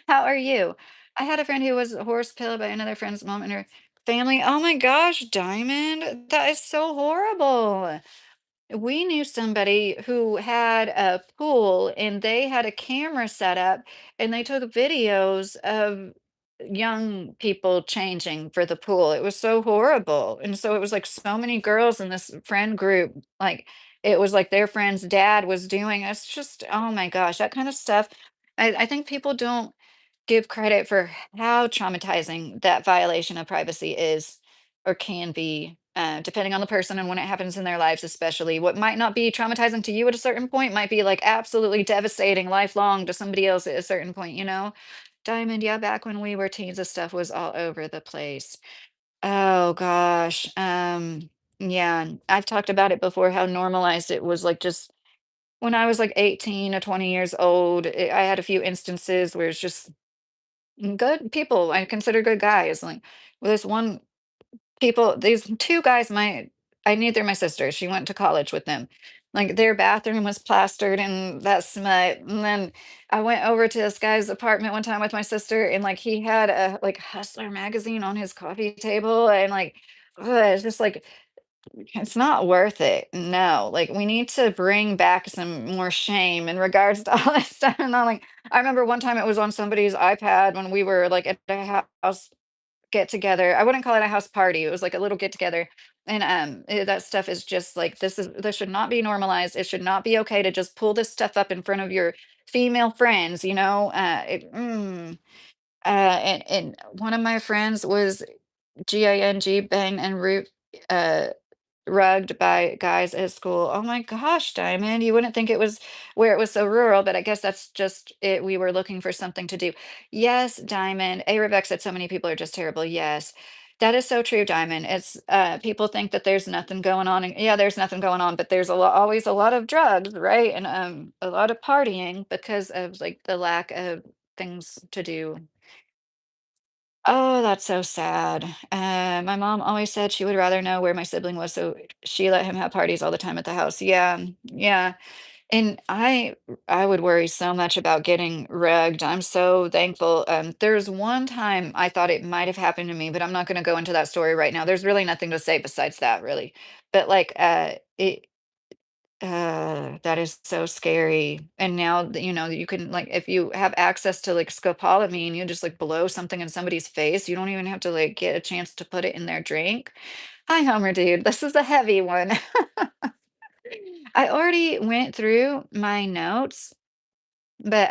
Speaker 1: How are you? I had a friend who was horse pilled by another friend's mom and her family. Oh my gosh, Diamond, that is so horrible. We knew somebody who had a pool and they had a camera set up and they took videos of young people changing for the pool. It was so horrible. And so it was like so many girls in this friend group, like it was like their friend's dad was doing. It's just, oh my gosh, that kind of stuff. I think people don't give credit for how traumatizing that violation of privacy is or can be, depending on the person and when it happens in their lives, especially. What might not be traumatizing to you at a certain point might be like absolutely devastating lifelong to somebody else at a certain point? Diamond, yeah, back when we were teens, this stuff was all over the place. Oh gosh. Yeah, I've talked about it before, how normalized it was like just when I was like 18 or 20 years old, I had a few instances where it's just good people, I consider good guys, like, well, this one people these 2 guys, I knew they're my sisters, she went to college with them. Like, their bathroom was plastered in that smut, and then I went over to this guy's apartment one time with my sister, and, like, he had a, like, Hustler magazine on his coffee table, and, like, it's just, like, it's not worth it, no, like, we need to bring back some more shame in regards to all this stuff, and I'm like I remember one time it was on somebody's iPad when we were, like, at a house get together. I wouldn't call it a house party, it was like a little get together, and, that stuff is just like, this should not be normalized, it should not be okay to just pull this stuff up in front of your female friends? And one of my friends was GING, bang and root, uh rugged by guys at school. Oh my gosh, Diamond, you wouldn't think it was where it was so rural, but I guess that's just it. We were looking for something to do. Yes, Diamond. A Rebecca said so many people are just terrible. Yes. That is so true, Diamond. It's people think that there's nothing going on. And yeah, there's nothing going on, but there's always a lot of drugs, right? And a lot of partying because of like the lack of things to do. Oh, that's so sad. My mom always said she would rather know where my sibling was, so she let him have parties all the time at the house. Yeah, yeah. And I would worry so much about getting rugged. I'm so thankful. There's one time I thought it might have happened to me, but I'm not going to go into that story right now. There's really nothing to say besides that, really. But like, that is so scary. And now that you know you can like if you have access to like scopolamine, you just like blow something in somebody's face. You don't even have to like get a chance to put it in their drink. Hi, Homer dude. This is a heavy one. I already went through my notes, but,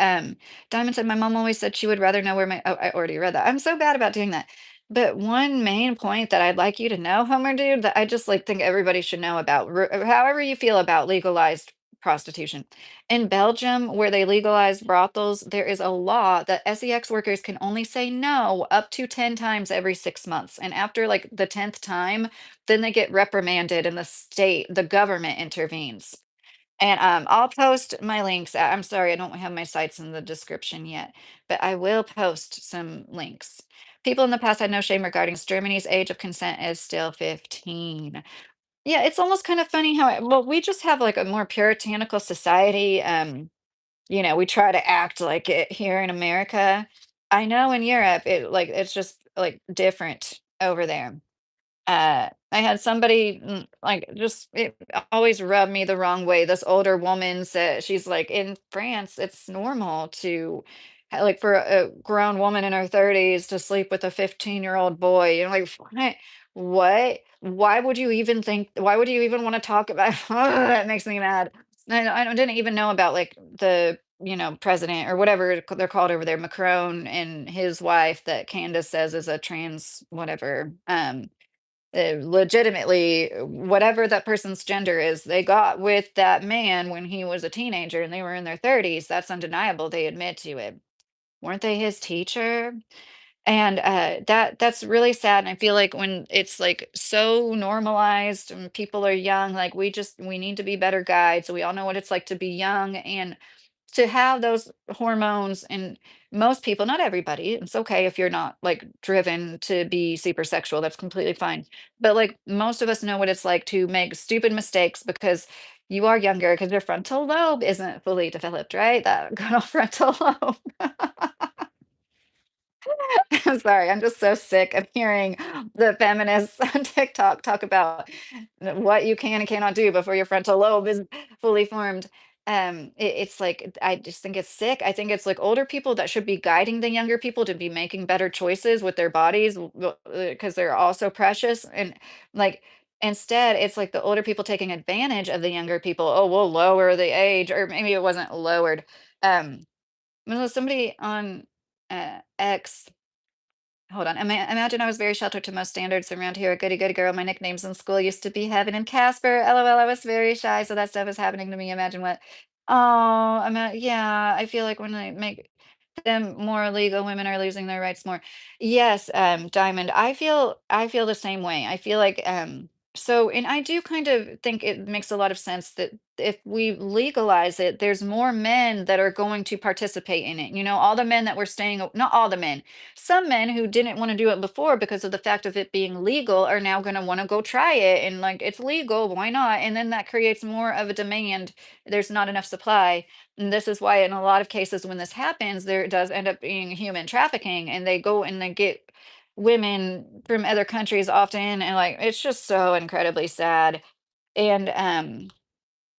Speaker 1: Diamond said, "My mom always said she would rather know where my" oh, I already read that. I'm so bad about doing that. But one main point that I'd like you to know, Homer dude, that I just, like, think everybody should know about, however you feel about legalized prostitution. In Belgium, where they legalized brothels, there is a law that sex workers can only say no up to 10 times every 6 months, and after, like, the 10th time, then they get reprimanded and the government intervenes. And, I'll post my links. I'm sorry, I don't have my sites in the description yet, but I will post some links. People in the past had no shame regarding this. Germany's age of consent is still 15. Yeah, it's almost kind of funny how well, we just have like a more puritanical society. We try to act like it here in America. I know in Europe, it's just like different over there. I had somebody, like, just it always rubbed me the wrong way. This older woman said she's like, "In France, it's normal to like, for a grown woman in her 30s to sleep with a 15-year-old boy." You're like, "What? What? Why would you even wanna talk about" that makes me mad. I didn't even know about, like, president or whatever they're called over there, Macron and his wife that Candace says is a trans whatever, legitimately, whatever that person's gender is, they got with that man when he was a teenager and they were in their 30s. That's undeniable. They admit to it. Weren't they his teacher? And that's really sad. And I feel like when it's like so normalized and people are young, like we need to be better guides. We all know what it's like to be young and to have those hormones and most people, not everybody, it's okay if you're not like driven to be super sexual, that's completely fine. But like most of us know what it's like to make stupid mistakes because you are younger because your frontal lobe isn't fully developed, right? That good old frontal lobe. I'm sorry, I'm just so sick of hearing the feminists on TikTok talk about what you can and cannot do before your frontal lobe is fully formed. It's like I just think it's sick. I think it's like older people that should be guiding the younger people to be making better choices with their bodies because they're all so precious. And like instead, it's like the older people taking advantage of the younger people. Oh, we'll lower the age, or maybe it wasn't lowered. Um, well, somebody on X. Hold on. Imagine I was very sheltered to most standards around here. A goody goody girl. My nicknames in school used to be Heaven and Casper. LOL. I was very shy, so that stuff is happening to me. Imagine what. Oh, yeah. I feel like when I make them more illegal, women are losing their rights more. Yes, Diamond. I feel the same way. I feel like so and I do kind of think it makes a lot of sense that if we legalize it, there's more men that are going to participate in it. All the men that were staying, not all the men, some men who didn't want to do it before because of the fact of it being legal are now going to want to go try it and like it's legal, why not? And then that creates more of a demand. There's not enough supply. And this is why in a lot of cases when this happens, there does end up being human trafficking and they go and they get women from other countries often and like it's just so incredibly sad. And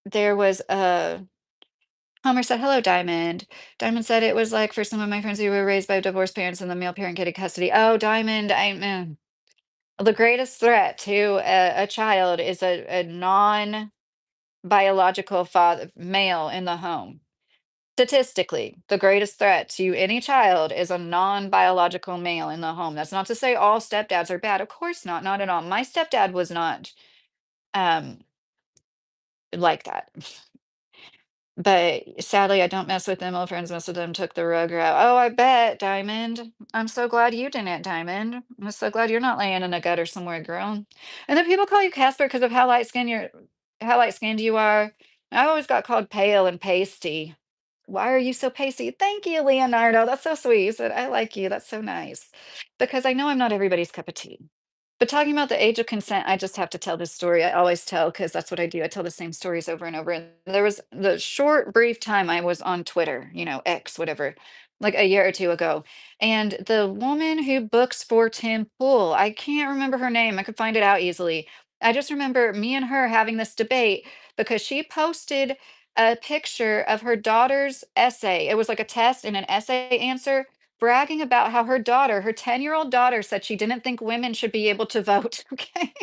Speaker 1: there was a Homer said, "Hello, Diamond." Diamond said it was like for some of my friends who were raised by divorced parents and the male parent getting custody. Oh, Diamond, the greatest threat to a child is a non-biological father, male in the home. Statistically, the greatest threat to any child is a non-biological male in the home. That's not to say all stepdads are bad. Of course not, not at all. My stepdad was not. um, like that. But sadly, I don't mess with them. All friends mess with them. Took the rug out. Oh, I bet, Diamond. I'm so glad you didn't, Diamond. I'm so glad you're not laying in a gutter somewhere, girl. And then people call you Casper because of how light skinned you are. I always got called pale and pasty. Why are you so pasty? Thank you, Leonardo. That's so sweet. You said I like you. That's so nice. Because I know I'm not everybody's cup of tea. But talking about the age of consent, I just have to tell this story. I always tell because that's what I do. I tell the same stories over and over. And there was the short, brief time I was on Twitter, X, whatever, like a year or two ago. And the woman who books for Tim Pool, I can't remember her name. I could find it out easily. I just remember me and her having this debate because she posted a picture of her daughter's essay. It was like a test and an essay answer bragging about how her daughter, her 10-year-old daughter, said she didn't think women should be able to vote. Okay.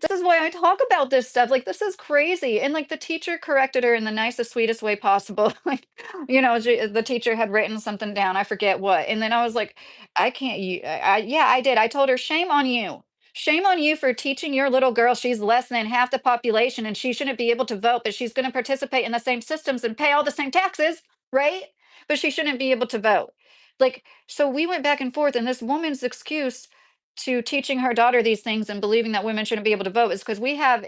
Speaker 1: This is why I talk about this stuff. Like, this is crazy. And like the teacher corrected her in the nicest, sweetest way possible. Like, the teacher had written something down. I forget what. And then I was like, I can't, yeah, I did. I told her, shame on you. Shame on you for teaching your little girl she's less than half the population and she shouldn't be able to vote, but she's going to participate in the same systems and pay all the same taxes, right? But she shouldn't be able to vote. Like, so we went back and forth, and this woman's excuse to teaching her daughter these things and believing that women shouldn't be able to vote is because we have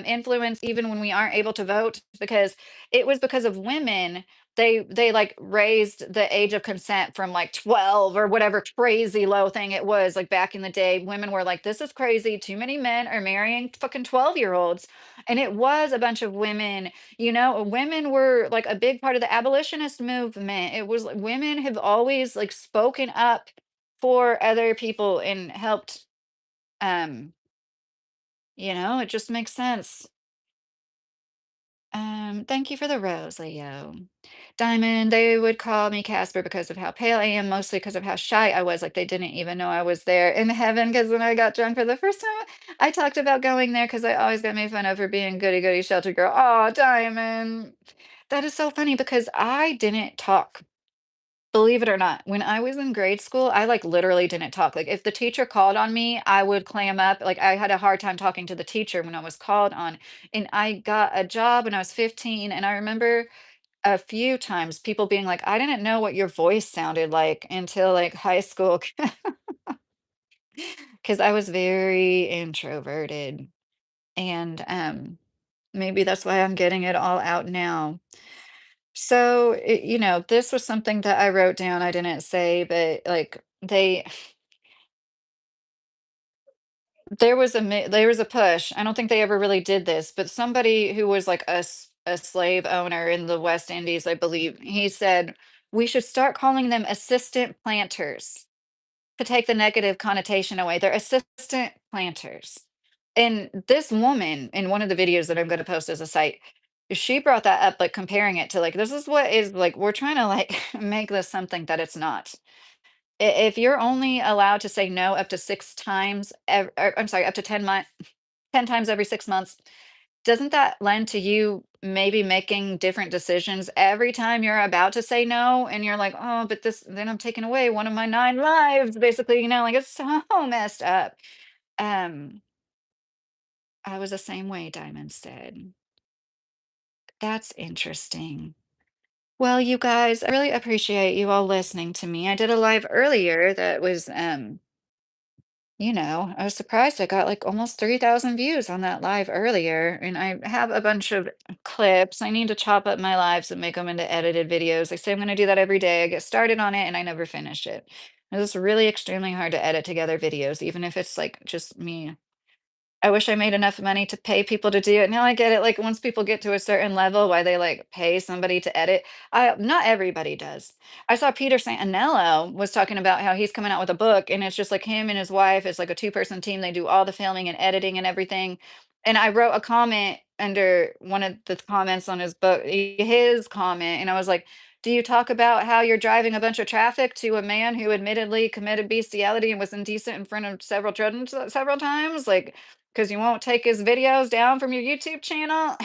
Speaker 1: influence even when we aren't able to vote, because it was because of women. They like raised the age of consent from like 12 or whatever crazy low thing it was. Like back in the day, women were like, this is crazy, too many men are marrying fucking 12-year-olds. And it was a bunch of women. Women were like a big part of the abolitionist movement. It was like women have always like spoken up for other people and helped. um it just makes sense. Thank you for the rose, Leo. Diamond, they would call me Casper because of how pale I am, mostly because of how shy I was. Like they didn't even know I was there in heaven. Because when I got drunk for the first time, I talked about going there because I always got made fun of for being goody goody shelter girl. Oh, Diamond. That is so funny because I didn't talk. Believe it or not, when I was in grade school, I, like, literally didn't talk. Like, if the teacher called on me, I would clam up. Like, I had a hard time talking to the teacher when I was called on, and I got a job when I was 15, and I remember a few times people being like, "I didn't know what your voice sounded like until, like, high school," because I was very introverted, and, maybe that's why I'm getting it all out now. So, this was something that I wrote down, I didn't say, but, like, there was a push. I don't think they ever really did this, but somebody who was, like, a slave owner in the West Indies, I believe, he said, "We should start calling them assistant planters to take the negative connotation away. They're assistant planters." And this woman in one of the videos that I'm gonna post as a site, she brought that up, like, comparing it to, like, this is what is like, we're trying to, like, make this something that it's not. If you're only allowed to say no up to 6 times, I'm sorry, up to 10 times every 6 months, doesn't that lend to you maybe making different decisions every time you're about to say no? And you're like, oh, but then I'm taking away one of my 9 lives, basically, like it's so messed up. Um, I was the same way, Diamond said. That's interesting. Well, you guys, I really appreciate you all listening to me. I did a live earlier that was I was surprised I got like almost 3,000 views on that live earlier. And I have a bunch of clips. I need to chop up my lives and make them into edited videos. I say I'm going to do that every day. I get started on it and I never finish it. It's really extremely hard to edit together videos, even if it's like just me. I wish I made enough money to pay people to do it. Now I get it. Like once people get to a certain level, why they like pay somebody to edit. Not everybody does. I saw Peter Santanello was talking about how he's coming out with a book, and it's just like him and his wife. It's like a two-person team. They do all the filming and editing and everything. And I wrote a comment under one of the comments on his book, his comment, and I was like, do you talk about how you're driving a bunch of traffic to a man who admittedly committed bestiality and was indecent in front of several children several times? Like, 'cause you won't take his videos down from your YouTube channel?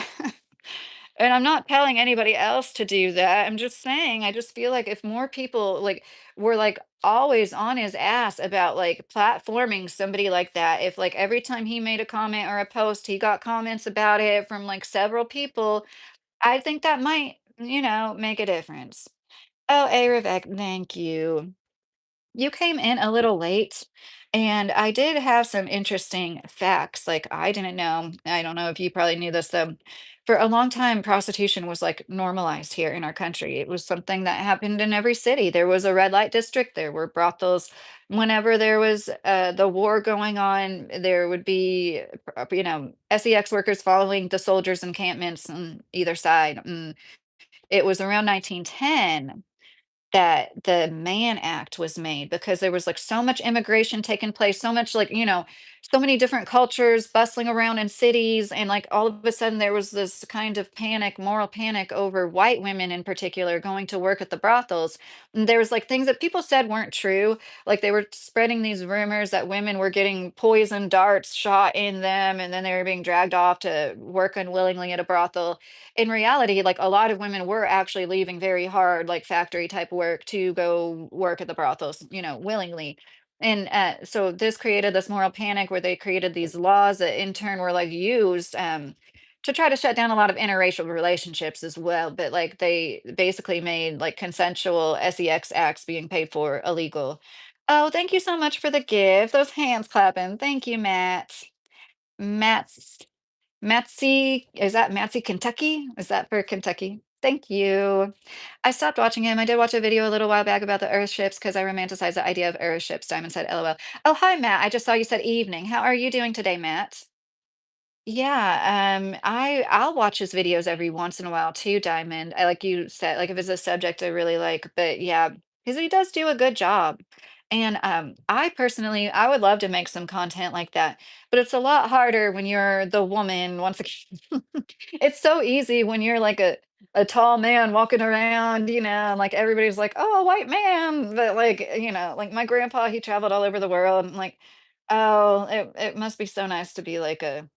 Speaker 1: And I'm not telling anybody else to do that. I'm just saying, I just feel like if more people like were like always on his ass about like platforming somebody like that, if like every time he made a comment or a post, he got comments about it from like several people, I think that might, make a difference. Oh, Ravec, thank you. You came in a little late, and I did have some interesting facts. Like, I didn't know, I don't know if you probably knew this though. For a long time, prostitution was like normalized here in our country. It was something that happened in every city. There was a red light district, there were brothels. Whenever there was the war going on, there would be, SEX workers following the soldiers' encampments on either side. It was around 1910 that the Mann Act was made because there was like so much immigration taking place, so much like, so many different cultures bustling around in cities. And like all of a sudden there was this kind of panic, moral panic over white women in particular going to work at the brothels. And there was like things that people said weren't true. Like they were spreading these rumors that women were getting poison darts shot in them and then they were being dragged off to work unwillingly at a brothel. In reality, like a lot of women were actually leaving very hard, like factory type work to go work at the brothels, willingly. And so this created this moral panic where they created these laws that in turn were like used to try to shut down a lot of interracial relationships as well. But like they basically made like consensual sex acts being paid for illegal. Oh, thank you so much for the gift. Those hands clapping. Thank you, Matt. Matt Matsy, is that Matsy, Kentucky? Is that for Kentucky? Thank you. I stopped watching him. I did watch a video a little while back about the Earth ships because I romanticize the idea of Earth ships. Diamond said, LOL. Oh, hi, Matt. I just saw you said evening. How are you doing today, Matt? Yeah, I'll watch his videos every once in a while too, Diamond. I like you said, like if it's a subject I really like, but yeah, because he does do a good job. And I personally, I would love to make some content like that, but it's a lot harder when you're the woman. Once again, it's so easy when you're like a tall man walking around, and like everybody's like, oh, a white man. But like, like my grandpa, he traveled all over the world. And like, oh, it must be so nice to be like a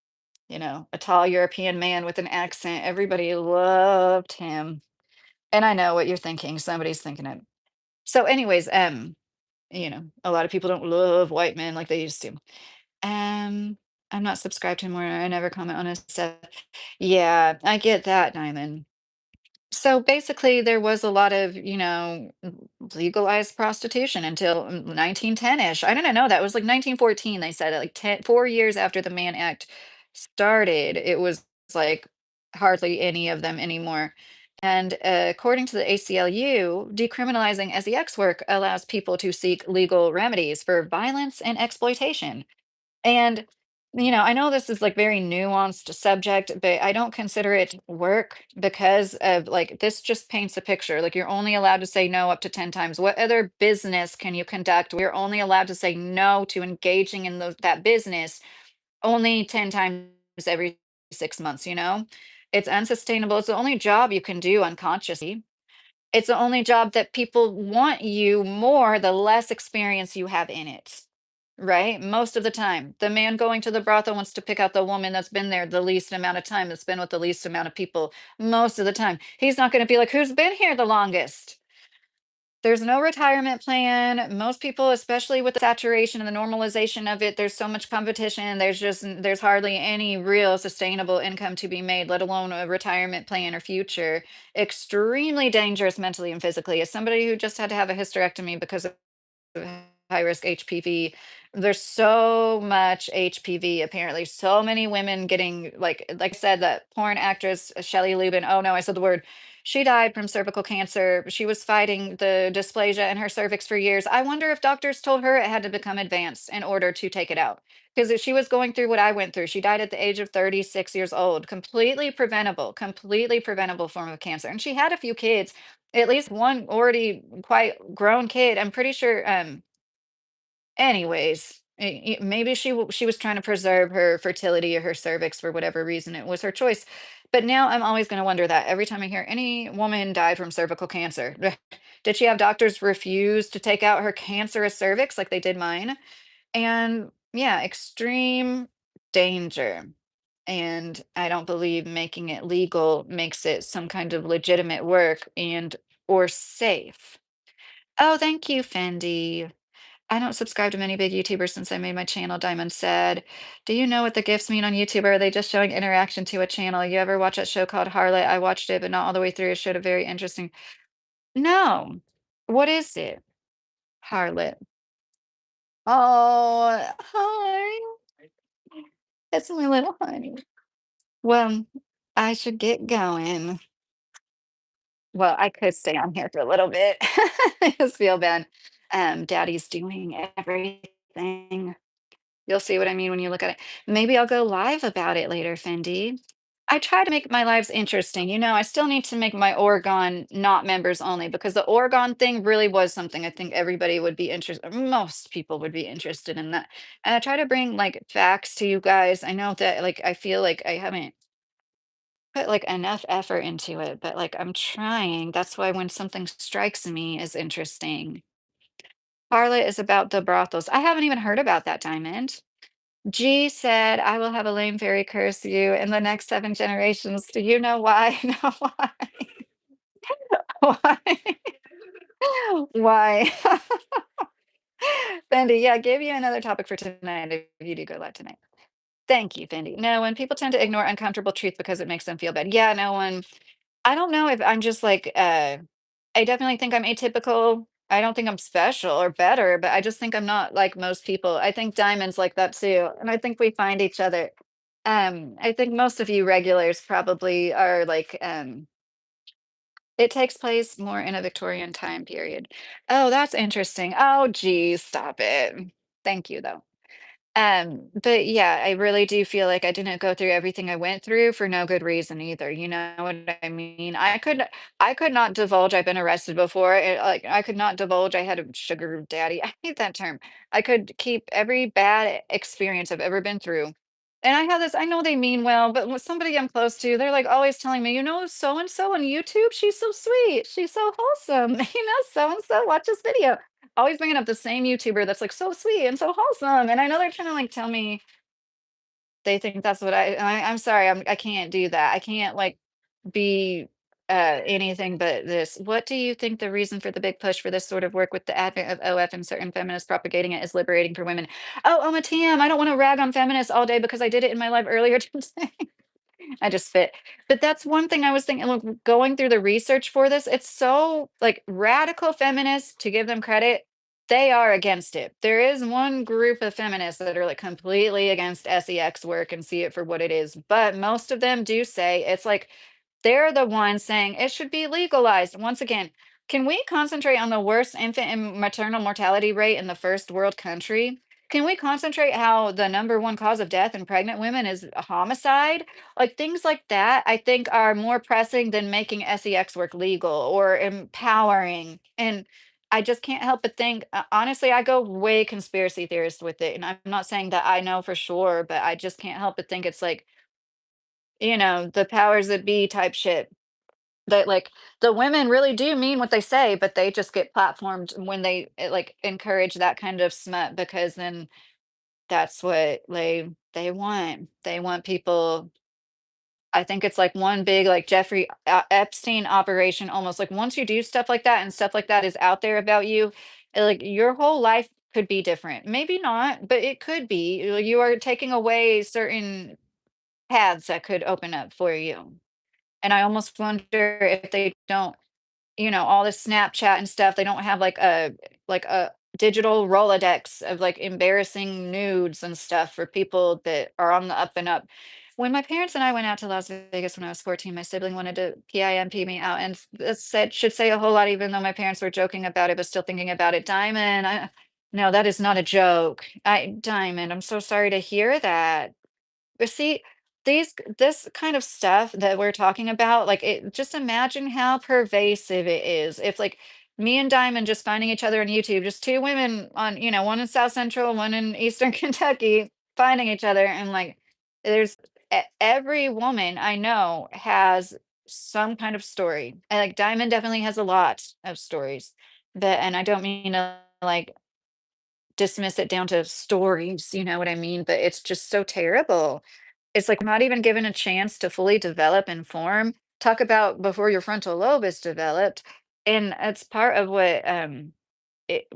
Speaker 1: tall European man with an accent. Everybody loved him. And I know what you're thinking. Somebody's thinking it. So, anyways, a lot of people don't love white men like they used to. Um, I'm not subscribed to him or I never comment on his stuff. Yeah, I get that, Diamond. So basically, there was a lot of, legalized prostitution until 1910-ish. I didn't know that. It was like 1914, they said it, like 4 years after the Mann Act started, it was like hardly any of them anymore. And according to the ACLU, decriminalizing sex work allows people to seek legal remedies for violence and exploitation. And, I know this is like very nuanced subject, but I don't consider it work because of like this just paints a picture. Like you're only allowed to say no up to 10 times. What other business can you conduct? We're only allowed to say no to engaging in that business only 10 times every 6 months, It's unsustainable. It's the only job you can do unconsciously. It's the only job that people want you more the less experience you have in it. Right? Most of the time. The man going to the brothel wants to pick out the woman that's been there the least amount of time, that's been with the least amount of people most of the time. He's not going to be like, who's been here the longest? There's no retirement plan. Most people, especially with the saturation and the normalization of it, there's so much competition. There's hardly any real sustainable income to be made, let alone a retirement plan or future. Extremely dangerous mentally and physically. As somebody who just had to have a hysterectomy because of high risk HPV. There's so much HPV apparently. So many women getting like I said, that porn actress Shelley Lubin. Oh no, I said the word. She died from cervical cancer. She was fighting the dysplasia in her cervix for years. I wonder if doctors told her it had to become advanced in order to take it out. Because if she was going through what I went through, she died at the age of 36 years old. Completely preventable form of cancer. And she had a few kids, at least one already quite grown kid. I'm pretty sure anyways, maybe she was trying to preserve her fertility or her cervix for whatever reason. It was her choice. But now I'm always going to wonder that every time I hear any woman died from cervical cancer. Did she have doctors refuse to take out her cancerous cervix like they did mine? And yeah, extreme danger. And I don't believe making it legal makes it some kind of legitimate work and or safe. Oh, thank you, Fendi. I don't subscribe to many big YouTubers since I made my channel, Diamond said. Do you know what the gifts mean on YouTube? Or are they just showing interaction to a channel? You ever watch that show called Harlot? I watched it, but not all the way through. It showed a very interesting. No. What is it? Harlot. Oh, hi. That's my little honey. Well, I should get going. Well, I could stay on here for a little bit. I just feel bad. Daddy's doing everything. You'll see what I mean when you look at it. Maybe I'll go live about it later, Fendi. I try to make my lives interesting. I still need to make my Oregon not members only because the Oregon thing really was something I think everybody would be interested, most people would be interested in that. And I try to bring like facts to you guys. I know that like I feel like I haven't put like enough effort into it, but like I'm trying. That's why when something strikes me as interesting. Harlot is about the brothels. I haven't even heard about that, Diamond. G said, I will have a lame fairy curse you in the next 7 generations. Do you know why? No, why? Why? Why? Fendi, yeah, give you another topic for tonight if you do go live tonight. Thank you, Fendi. No, when people tend to ignore uncomfortable truth because it makes them feel bad. Yeah, no one. I don't know if I'm just like, I definitely think I'm atypical. I don't think I'm special or better, but I just think I'm not like most people. I think Diamond's like that too. And I think we find each other. I think most of you regulars probably are like, it takes place more in a Victorian time period. Oh, that's interesting. Oh, geez, stop it. Thank you, though. But yeah, I really do feel like I didn't go through everything I went through for no good reason either. You know what I mean? I could not divulge I've been arrested before. Like I could not divulge I had a sugar daddy. I hate that term. I could keep every bad experience I've ever been through. And I have this, I know they mean well, but with somebody I'm close to, they're like always telling me, so and so on YouTube, she's so sweet. She's so wholesome. So and so, watch this video always bringing up the same YouTuber that's like so sweet and so wholesome. And I know they're trying to like tell me they think that's what I'm sorry, I can't do that. I can't like be anything but this. What do you think the reason for the big push for this sort of work with the advent of OF and certain feminists propagating it is liberating for women? Oh, Tim, I don't want to rag on feminists all day because I did it in my live earlier today. I just fit. But that's one thing I was thinking, like, going through the research for this, it's so like radical feminists, to give them credit, they are against it. There is one group of feminists that are like completely against sex work and see it for what it is. But most of them do say it's like they're the ones saying it should be legalized. Once again, can we concentrate on the worst infant and maternal mortality rate in the first world country? Can we concentrate how the number one cause of death in pregnant women is a homicide? Like things like that, I think are more pressing than making sex work legal or empowering. And I just can't help but think, honestly, I go way conspiracy theorist with it. And I'm not saying that I know for sure, but I just can't help but think it's like, the powers that be type shit. That like the women really do mean what they say, but they just get platformed when they like encourage that kind of smut because then that's what they want. They want people. I think it's like one big like Jeffrey Epstein operation almost like once you do stuff like that and stuff like that is out there about you, like your whole life could be different. Maybe not, but it could be. You are taking away certain paths that could open up for you. And I almost wonder if they don't all this Snapchat and stuff, they don't have like a digital Rolodex of like embarrassing nudes and stuff for people that are on the up and up. When my parents and I went out to Las Vegas when I was 14, my sibling wanted to PIMP me out and it said should say a whole lot, even though my parents were joking about it, but still thinking about it. Diamond, no, that is not a joke. Diamond, I'm so sorry to hear that. But see, this kind of stuff that we're talking about, like it just imagine how pervasive it is. If like me and Diamond just finding each other on YouTube, just two women on, one in South Central, one in Eastern Kentucky, finding each other and like there's every woman I know has some kind of story. And like Diamond definitely has a lot of stories. But and I don't mean to like dismiss it down to stories, you know what I mean? But it's just so terrible It's like not even given a chance to fully develop and form. Talk about before your frontal lobe is developed, and it's it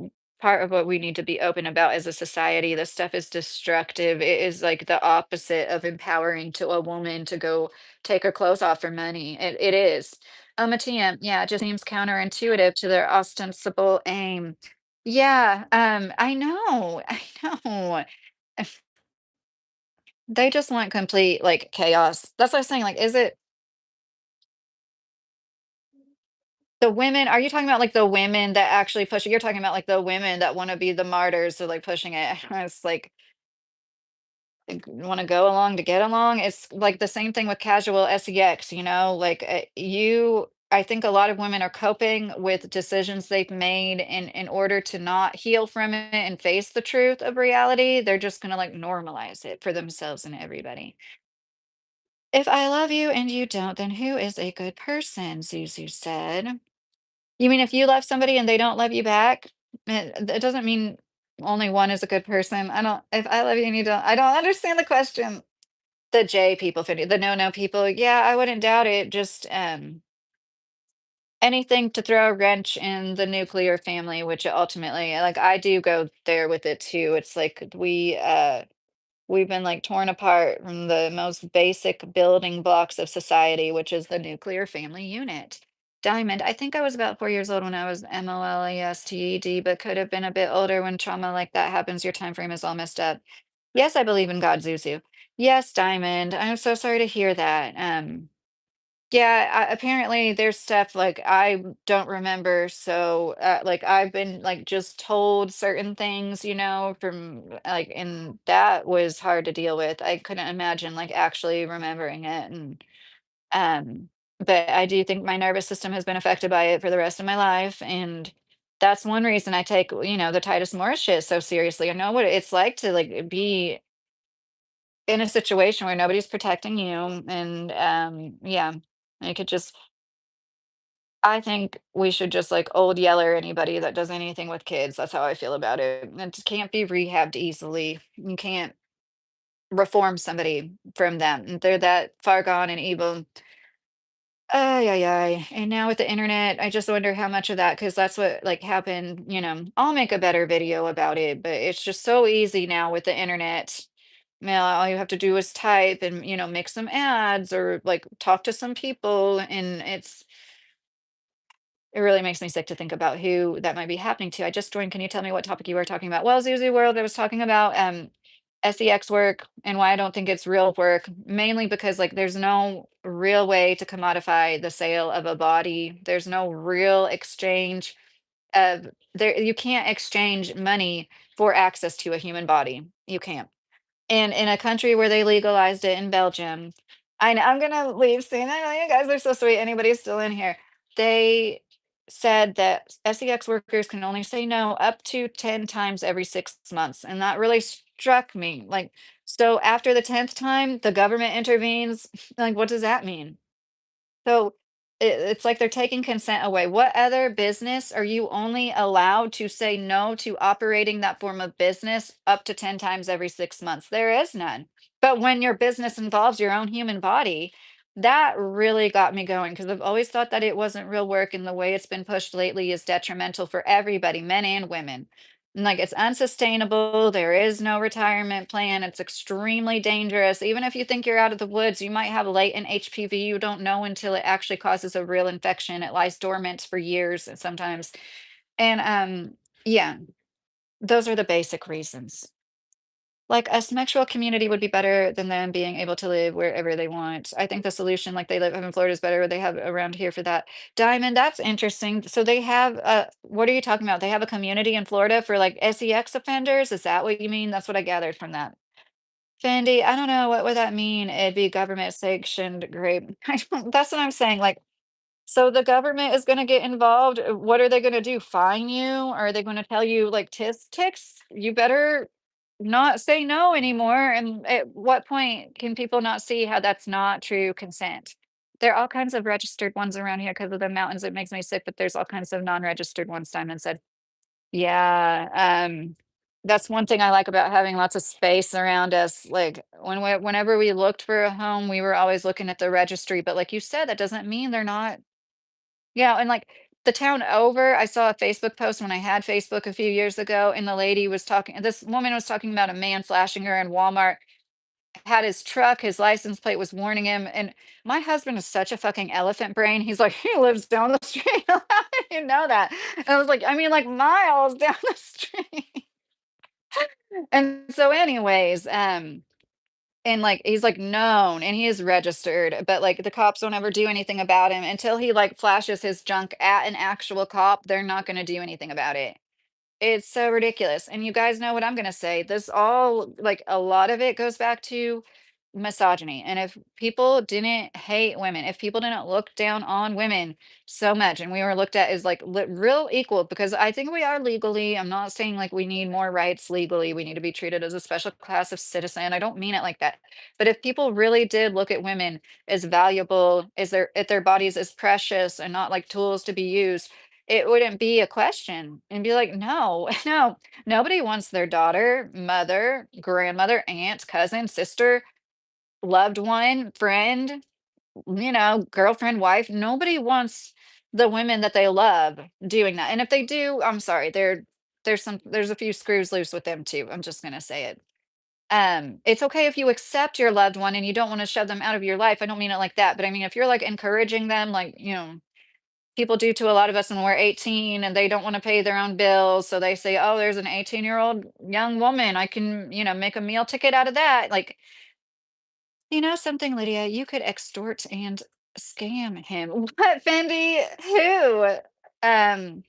Speaker 1: part of what we need to be open about as a society. This stuff is destructive. It is like the opposite of empowering to a woman to go take her clothes off for money. It is. A TM, yeah, it just seems counterintuitive to their ostensible aim. Yeah, I know, I know. They just want complete, like, chaos. That's what I was saying, like, is it the women are you talking about, like, the women that actually push it? You're talking about, like, the women that wanna be the martyrs, so, like, pushing it. It's like, wanna go along to get along. It's, like, the same thing with casual sex, like, I think a lot of women are coping with decisions they've made in order to not heal from it and face the truth of reality. They're just gonna, like, normalize it for themselves and everybody. If I love you and you don't, then who is a good person? Zuzu said. You mean if you love somebody and they don't love you back? It doesn't mean only one is a good person. If I love you and you don't, I don't understand the question. The J people, the no people. Yeah, I wouldn't doubt it. Just anything to throw a wrench in the nuclear family, which ultimately, like, I do go there with it too. It's like we've been, like, torn apart from the most basic building blocks of society, which is the nuclear family unit. Diamond, I think I was about 4 years old when I was MOLESTED, but could have been a bit older when trauma like that happens. Your time frame is all messed up. Yes, I believe in God, Zuzu. Yes, Diamond. I'm so sorry to hear that. Yeah, apparently there's stuff like I don't remember. So, like I've been like just told certain things, from like, and that was hard to deal with. I couldn't imagine like actually remembering it. Um, but I do think my nervous system has been affected by it for the rest of my life. And that's one reason I take, the Titus Morris shit so seriously. I know what it's like to like be in a situation where nobody's protecting you. And yeah, I could just I think we should just like old yeller anybody that does anything with kids. That's how I feel about it. It can't be rehabbed easily. You can't reform somebody from them. They're that far gone and evil. Ay, ay, ay. And now with the internet, I just wonder how much of that, because that's what like happened. I'll make a better video about it, but it's just so easy now with the internet. All you have to do is type and, make some ads or like talk to some people. And it really makes me sick to think about who that might be happening to. I just joined. Can you tell me what topic you were talking about? Well, Zuzu World, I was talking about SEX work and why I don't think it's real work, mainly because like there's no real way to commodify the sale of a body. There's no real exchange of there. You can't exchange money for access to a human body. You can't. And in a country where they legalized it in Belgium, I'm gonna leave soon. I know you guys are so sweet. Anybody's still in here. They said that SEX workers can only say no up to 10 times every 6 months. And that really struck me. Like, so after the 10th time, the government intervenes. Like, what does that mean? So it's like they're taking consent away. What other business are you only allowed to say no to operating that form of business up to 10 times every 6 months? There is none. But when your business involves your own human body, that really got me going because I've always thought that it wasn't real work. And the way it's been pushed lately is detrimental for everybody, men and women. And, like, it's unsustainable. There is no retirement plan. It's extremely dangerous. Even if you think you're out of the woods, you might have latent HPV. You don't know until it actually causes a real infection. It lies dormant for years and sometimes. And yeah, those are the basic reasons. Like a sexual community would be better than them being able to live wherever they want. I think the solution, like they live in Florida, is better. What they have around here for that. Diamond, that's interesting. So they have what are you talking about? They have a community in Florida for like SEX offenders. Is that what you mean? That's what I gathered from that. Fendi, I don't know what would that mean. It'd be government sanctioned grape. That's what I'm saying. Like, so the government is going to get involved. What are they going to do? Fine you? Are they going to tell you like ticks? You better not say no anymore. And at what point can people not see how that's not true consent? There are all kinds of registered ones around here because of the mountains. It makes me sick, but there's all kinds of non-registered ones. Diamond said, "Yeah, That's one thing I like about having lots of space around us. Like whenever we looked for a home, we were always looking at the registry. But like you said, that doesn't mean they're not. Yeah, and like the town over, I saw a Facebook post when I had Facebook a few years ago, and the lady was talking. This woman was talking about a man flashing her in Walmart, had his truck, his license plate was warning him. And my husband is such a fucking elephant brain. He's like, he lives down the street. How did you know that? And I was like, I mean, like miles down the street. And so, anyways, and like he's like known and he is registered, but like the cops don't ever do anything about him until he like flashes his junk at an actual cop. They're not going to do anything about it. It's so ridiculous. And you guys know what I'm gonna say. This all like a lot of it goes back to misogyny. And if people didn't hate women, if people didn't look down on women so much, and we were looked at as like real equal, because I think we are legally, I'm not saying like we need more rights legally, we need to be treated as a special class of citizen. I don't mean it like that. But if people really did look at women as valuable, as their bodies as precious and not like tools to be used, it wouldn't be a question and be like, no, no, nobody wants their daughter, mother, grandmother, aunt, cousin, sister, loved one, friend, girlfriend, wife. Nobody wants the women that they love doing that. And if they do, I'm sorry, there's a few screws loose with them too. I'm just gonna say it. It's okay if you accept your loved one and you don't want to shove them out of your life. I don't mean it like that, but I mean if you're like encouraging them, like, people do to a lot of us when we're 18 and they don't want to pay their own bills. So they say, oh, there's an 18-year-old young woman. I can, make a meal ticket out of that. Like, you know something, Lydia, you could extort and scam him. What, Fendi? Who? Um,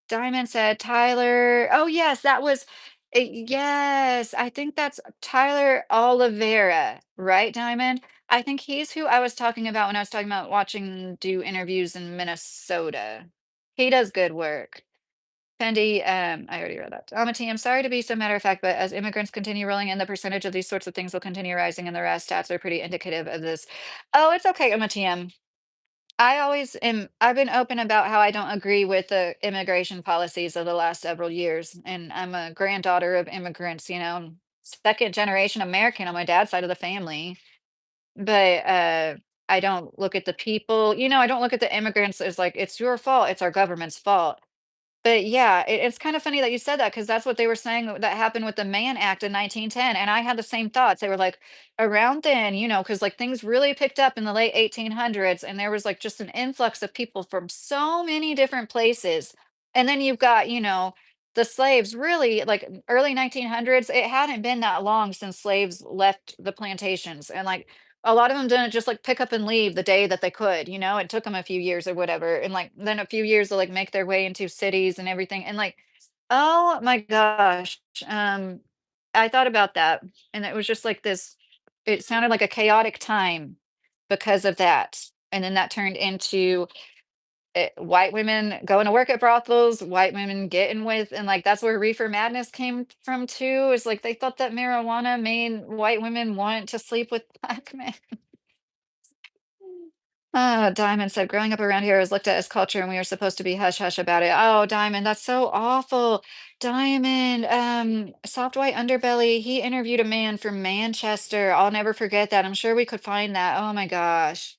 Speaker 1: Diamond said Tyler. Oh, yes, that was, yes, I think that's Tyler Oliveira, right, Diamond? I think he's who I was talking about when I was talking about watching do interviews in Minnesota. He does good work. Fendi, I already read that. Amity, I'm sorry to be so matter of fact, but as immigrants continue rolling in, the percentage of these sorts of things will continue rising, and the rest stats are pretty indicative of this. Oh, it's okay, Amity. I've been open about how I don't agree with the immigration policies of the last several years. And I'm a granddaughter of immigrants, I'm second generation American on my dad's side of the family. But I don't look at the people, I don't look at the immigrants as like it's your fault, it's our government's fault. But yeah, it's kind of funny that you said that because that's what they were saying that happened with the Mann Act in 1910. And I had the same thoughts. They were like, around then, because like things really picked up in the late 1800s, and there was like just an influx of people from so many different places. And then you've got, the slaves really like early 1900s. It hadn't been that long since slaves left the plantations. And like a lot of them didn't just like pick up and leave the day that they could, it took them a few years or whatever. And like then a few years to like make their way into cities and everything. And like, oh my gosh. I thought about that. And it was just like this, it sounded like a chaotic time because of that. And then that turned into white women going to work at brothels, white women getting with, and like that's where reefer madness came from too. Is like they thought that marijuana made white women want to sleep with black men. Diamond said, growing up around here was looked at as culture and we were supposed to be hush hush about it. Oh, Diamond, that's so awful. Diamond, soft white underbelly. He interviewed a man from Manchester. I'll never forget that. I'm sure we could find that. Oh my gosh.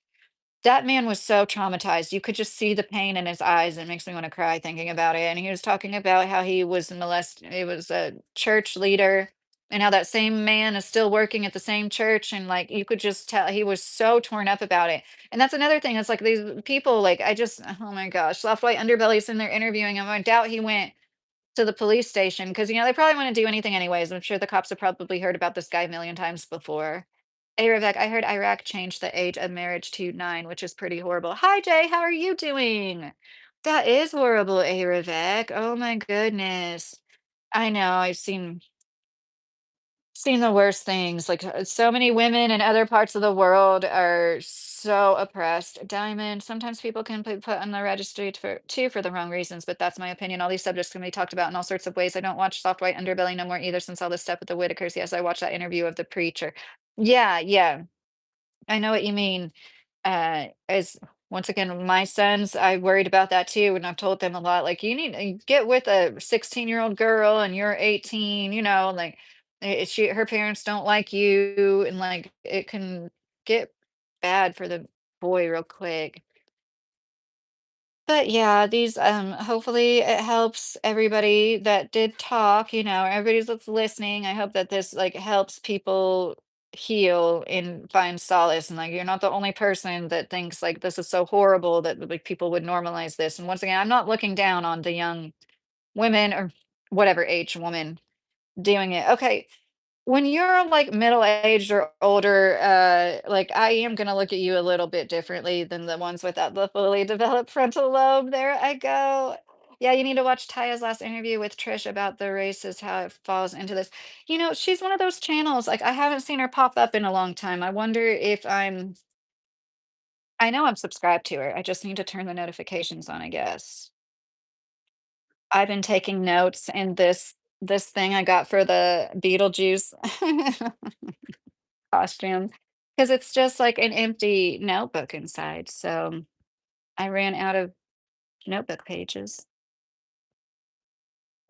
Speaker 1: That man was so traumatized. You could just see the pain in his eyes. It makes me want to cry thinking about it. And he was talking about how he was molested. He was a church leader, and how that same man is still working at the same church. And like you could just tell he was so torn up about it. And that's another thing. It's like these people, like I just, oh my gosh, soft white underbelly's in there interviewing him. I doubt he went to the police station because they probably wouldn't do anything anyways. I'm sure the cops have probably heard about this guy a million times before. Hey, Rebecca, I heard Iraq changed the age of marriage to 9, which is pretty horrible. Hi, Jay. How are you doing? That is horrible, A Rebecca. Oh my goodness. I know. I've seen the worst things. Like so many women in other parts of the world are so oppressed. Diamond, sometimes people can be put on the registry for the wrong reasons, but that's my opinion. All these subjects can be talked about in all sorts of ways. I don't watch Soft White Underbelly no more either since all this stuff with the Whitakers. Yes, I watched that interview of the preacher. Yeah, yeah. I know what you mean. As Once again, my sons, I worried about that too, and I've told them a lot, like, you need to get with a 16-year-old girl and you're 18, like her parents don't like you, and like it can get bad for the boy real quick. But yeah, these hopefully it helps everybody that did talk, everybody's that's listening. I hope that this like helps people heal and find solace, and like you're not the only person that thinks like this is so horrible that like people would normalize this. And once again, I'm not looking down on the young women or whatever age woman doing it. Okay, when you're, like, middle-aged or older, like, I am gonna look at you a little bit differently than the ones without the fully developed frontal lobe. There I go. Yeah, you need to watch Taya's last interview with Trish about the races, how it falls into this. She's one of those channels, like, I haven't seen her pop up in a long time. I wonder if I know I'm subscribed to her, I just need to turn the notifications on, I guess. I've been taking notes in this thing I got for the Beetlejuice costume, because it's just like an empty notebook inside, so I ran out of notebook pages.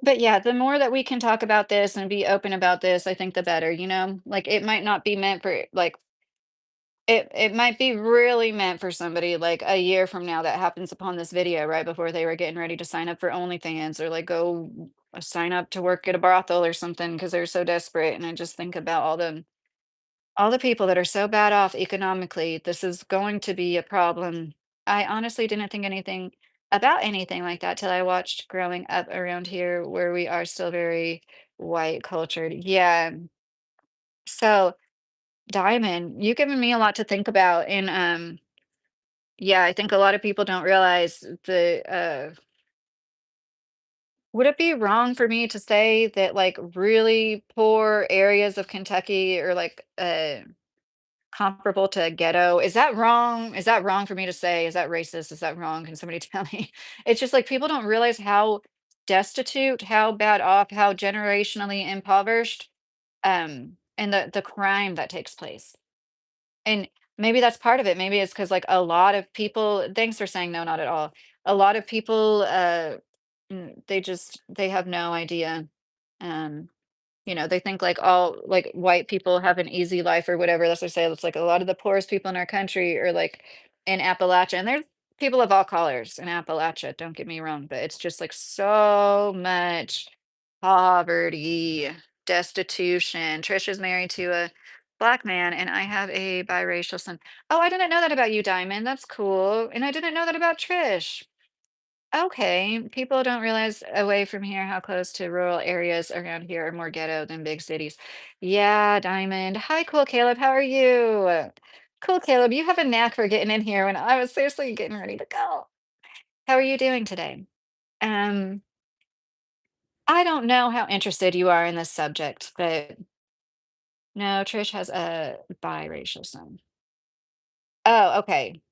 Speaker 1: But yeah, the more that we can talk about this and be open about this, I think the better, Like, it might not be meant for like, it might be really meant for somebody, like, a year from now that happens upon this video right before they were getting ready to sign up for OnlyFans or, like, go, sign up to work at a brothel or something because 'cause they're so desperate, and I just think about all the people that are so bad off economically. This is going to be a problem. I honestly didn't think anything about anything like that till I watched Growing Up around here, where we are still very white cultured. Yeah. So, Diamond, you've given me a lot to think about. And yeah, I think a lot of people don't realize would it be wrong for me to say that like really poor areas of Kentucky or like comparable to a ghetto. Is that wrong? Is that wrong for me to say? Is that racist? Is that wrong? Can somebody tell me? It's just like people don't realize how destitute, how bad off, how generationally impoverished, and the crime that takes place. And maybe that's part of it. Maybe it's because like a lot of people, thanks for saying no, not at all. A lot of people they have no idea. Um they think like all like white people have an easy life or whatever. That's what I say. It's like a lot of the poorest people in our country are like in Appalachia. And there's people of all colors in Appalachia, don't get me wrong, but it's just like so much poverty, destitution. Trish is married to a black man and I have a biracial son. Oh, I didn't know that about you, Diamond. That's cool. And I didn't know that about Trish. Okay, people don't realize away from here how close to rural areas around here are more ghetto than big cities. Yeah, Diamond. Hi, cool Caleb. How are you? Cool Caleb, you have a knack for getting in here when I was seriously getting ready to go. How are you doing today? Um, I don't know how interested you are in this subject, but no, Trish has a biracial son. Oh, okay.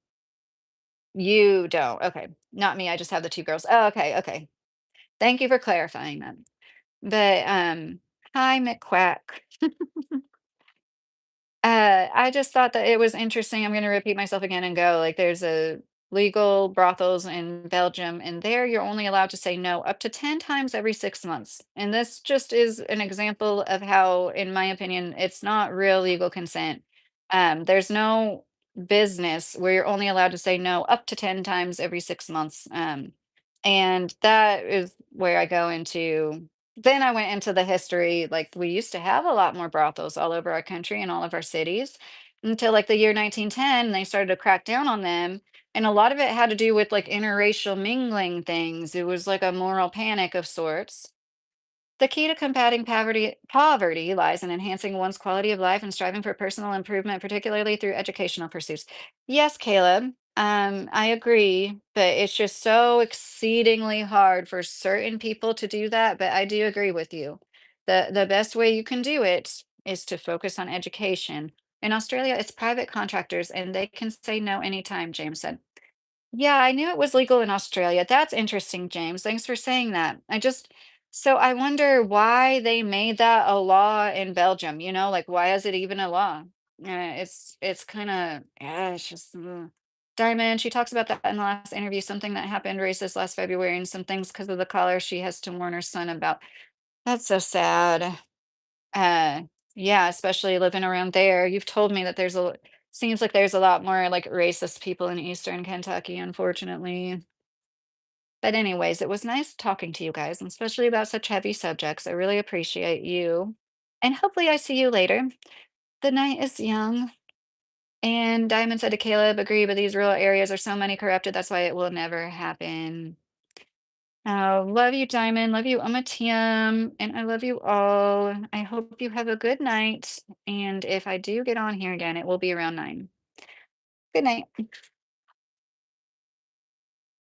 Speaker 1: You don't. Okay. Not me. I just have the two girls. Oh, okay. Okay. Thank you for clarifying that. But, hi, McQuack. I just thought that it was interesting. I'm gonna repeat myself again and go, like, there's a legal brothels in Belgium, and there you're only allowed to say no up to 10 times every 6 months. And this just is an example of how, in my opinion, it's not real legal consent. There's no business where you're only allowed to say no up to 10 times every 6 months. And that is where I go into then I went into the history, like, we used to have a lot more brothels all over our country and all of our cities until, like, the year 1910, they started to crack down on them, and a lot of it had to do with, like, interracial mingling things. It was like a moral panic of sorts. The key to combating poverty lies in enhancing one's quality of life and striving for personal improvement, particularly through educational pursuits. Yes, Caleb, I agree, but it's just so exceedingly hard for certain people to do that. But I do agree with you. The best way you can do it is to focus on education. In Australia, it's private contractors and they can say no anytime, James said. Yeah, I knew it was legal in Australia. That's interesting, James. Thanks for saying that. So I wonder why they made that a law in Belgium, like why is it even a law? It's kind of, yeah, it's just, ugh. Diamond, she talks about that in the last interview, something that happened racist last February and some things because of the collar she has to warn her son about. That's so sad. Uh, yeah, especially living around there. You've told me that seems like there's a lot more like racist people in Eastern Kentucky, unfortunately. But anyways, it was nice talking to you guys, and especially about such heavy subjects. I really appreciate you. And hopefully I see you later. The night is young. And Diamond said to Caleb, agree, but these rural areas are so many corrupted. That's why it will never happen. Oh, love you, Diamond. Love you, Amatium. And I love you all. I hope you have a good night. And if I do get on here again, it will be around 9. Good night.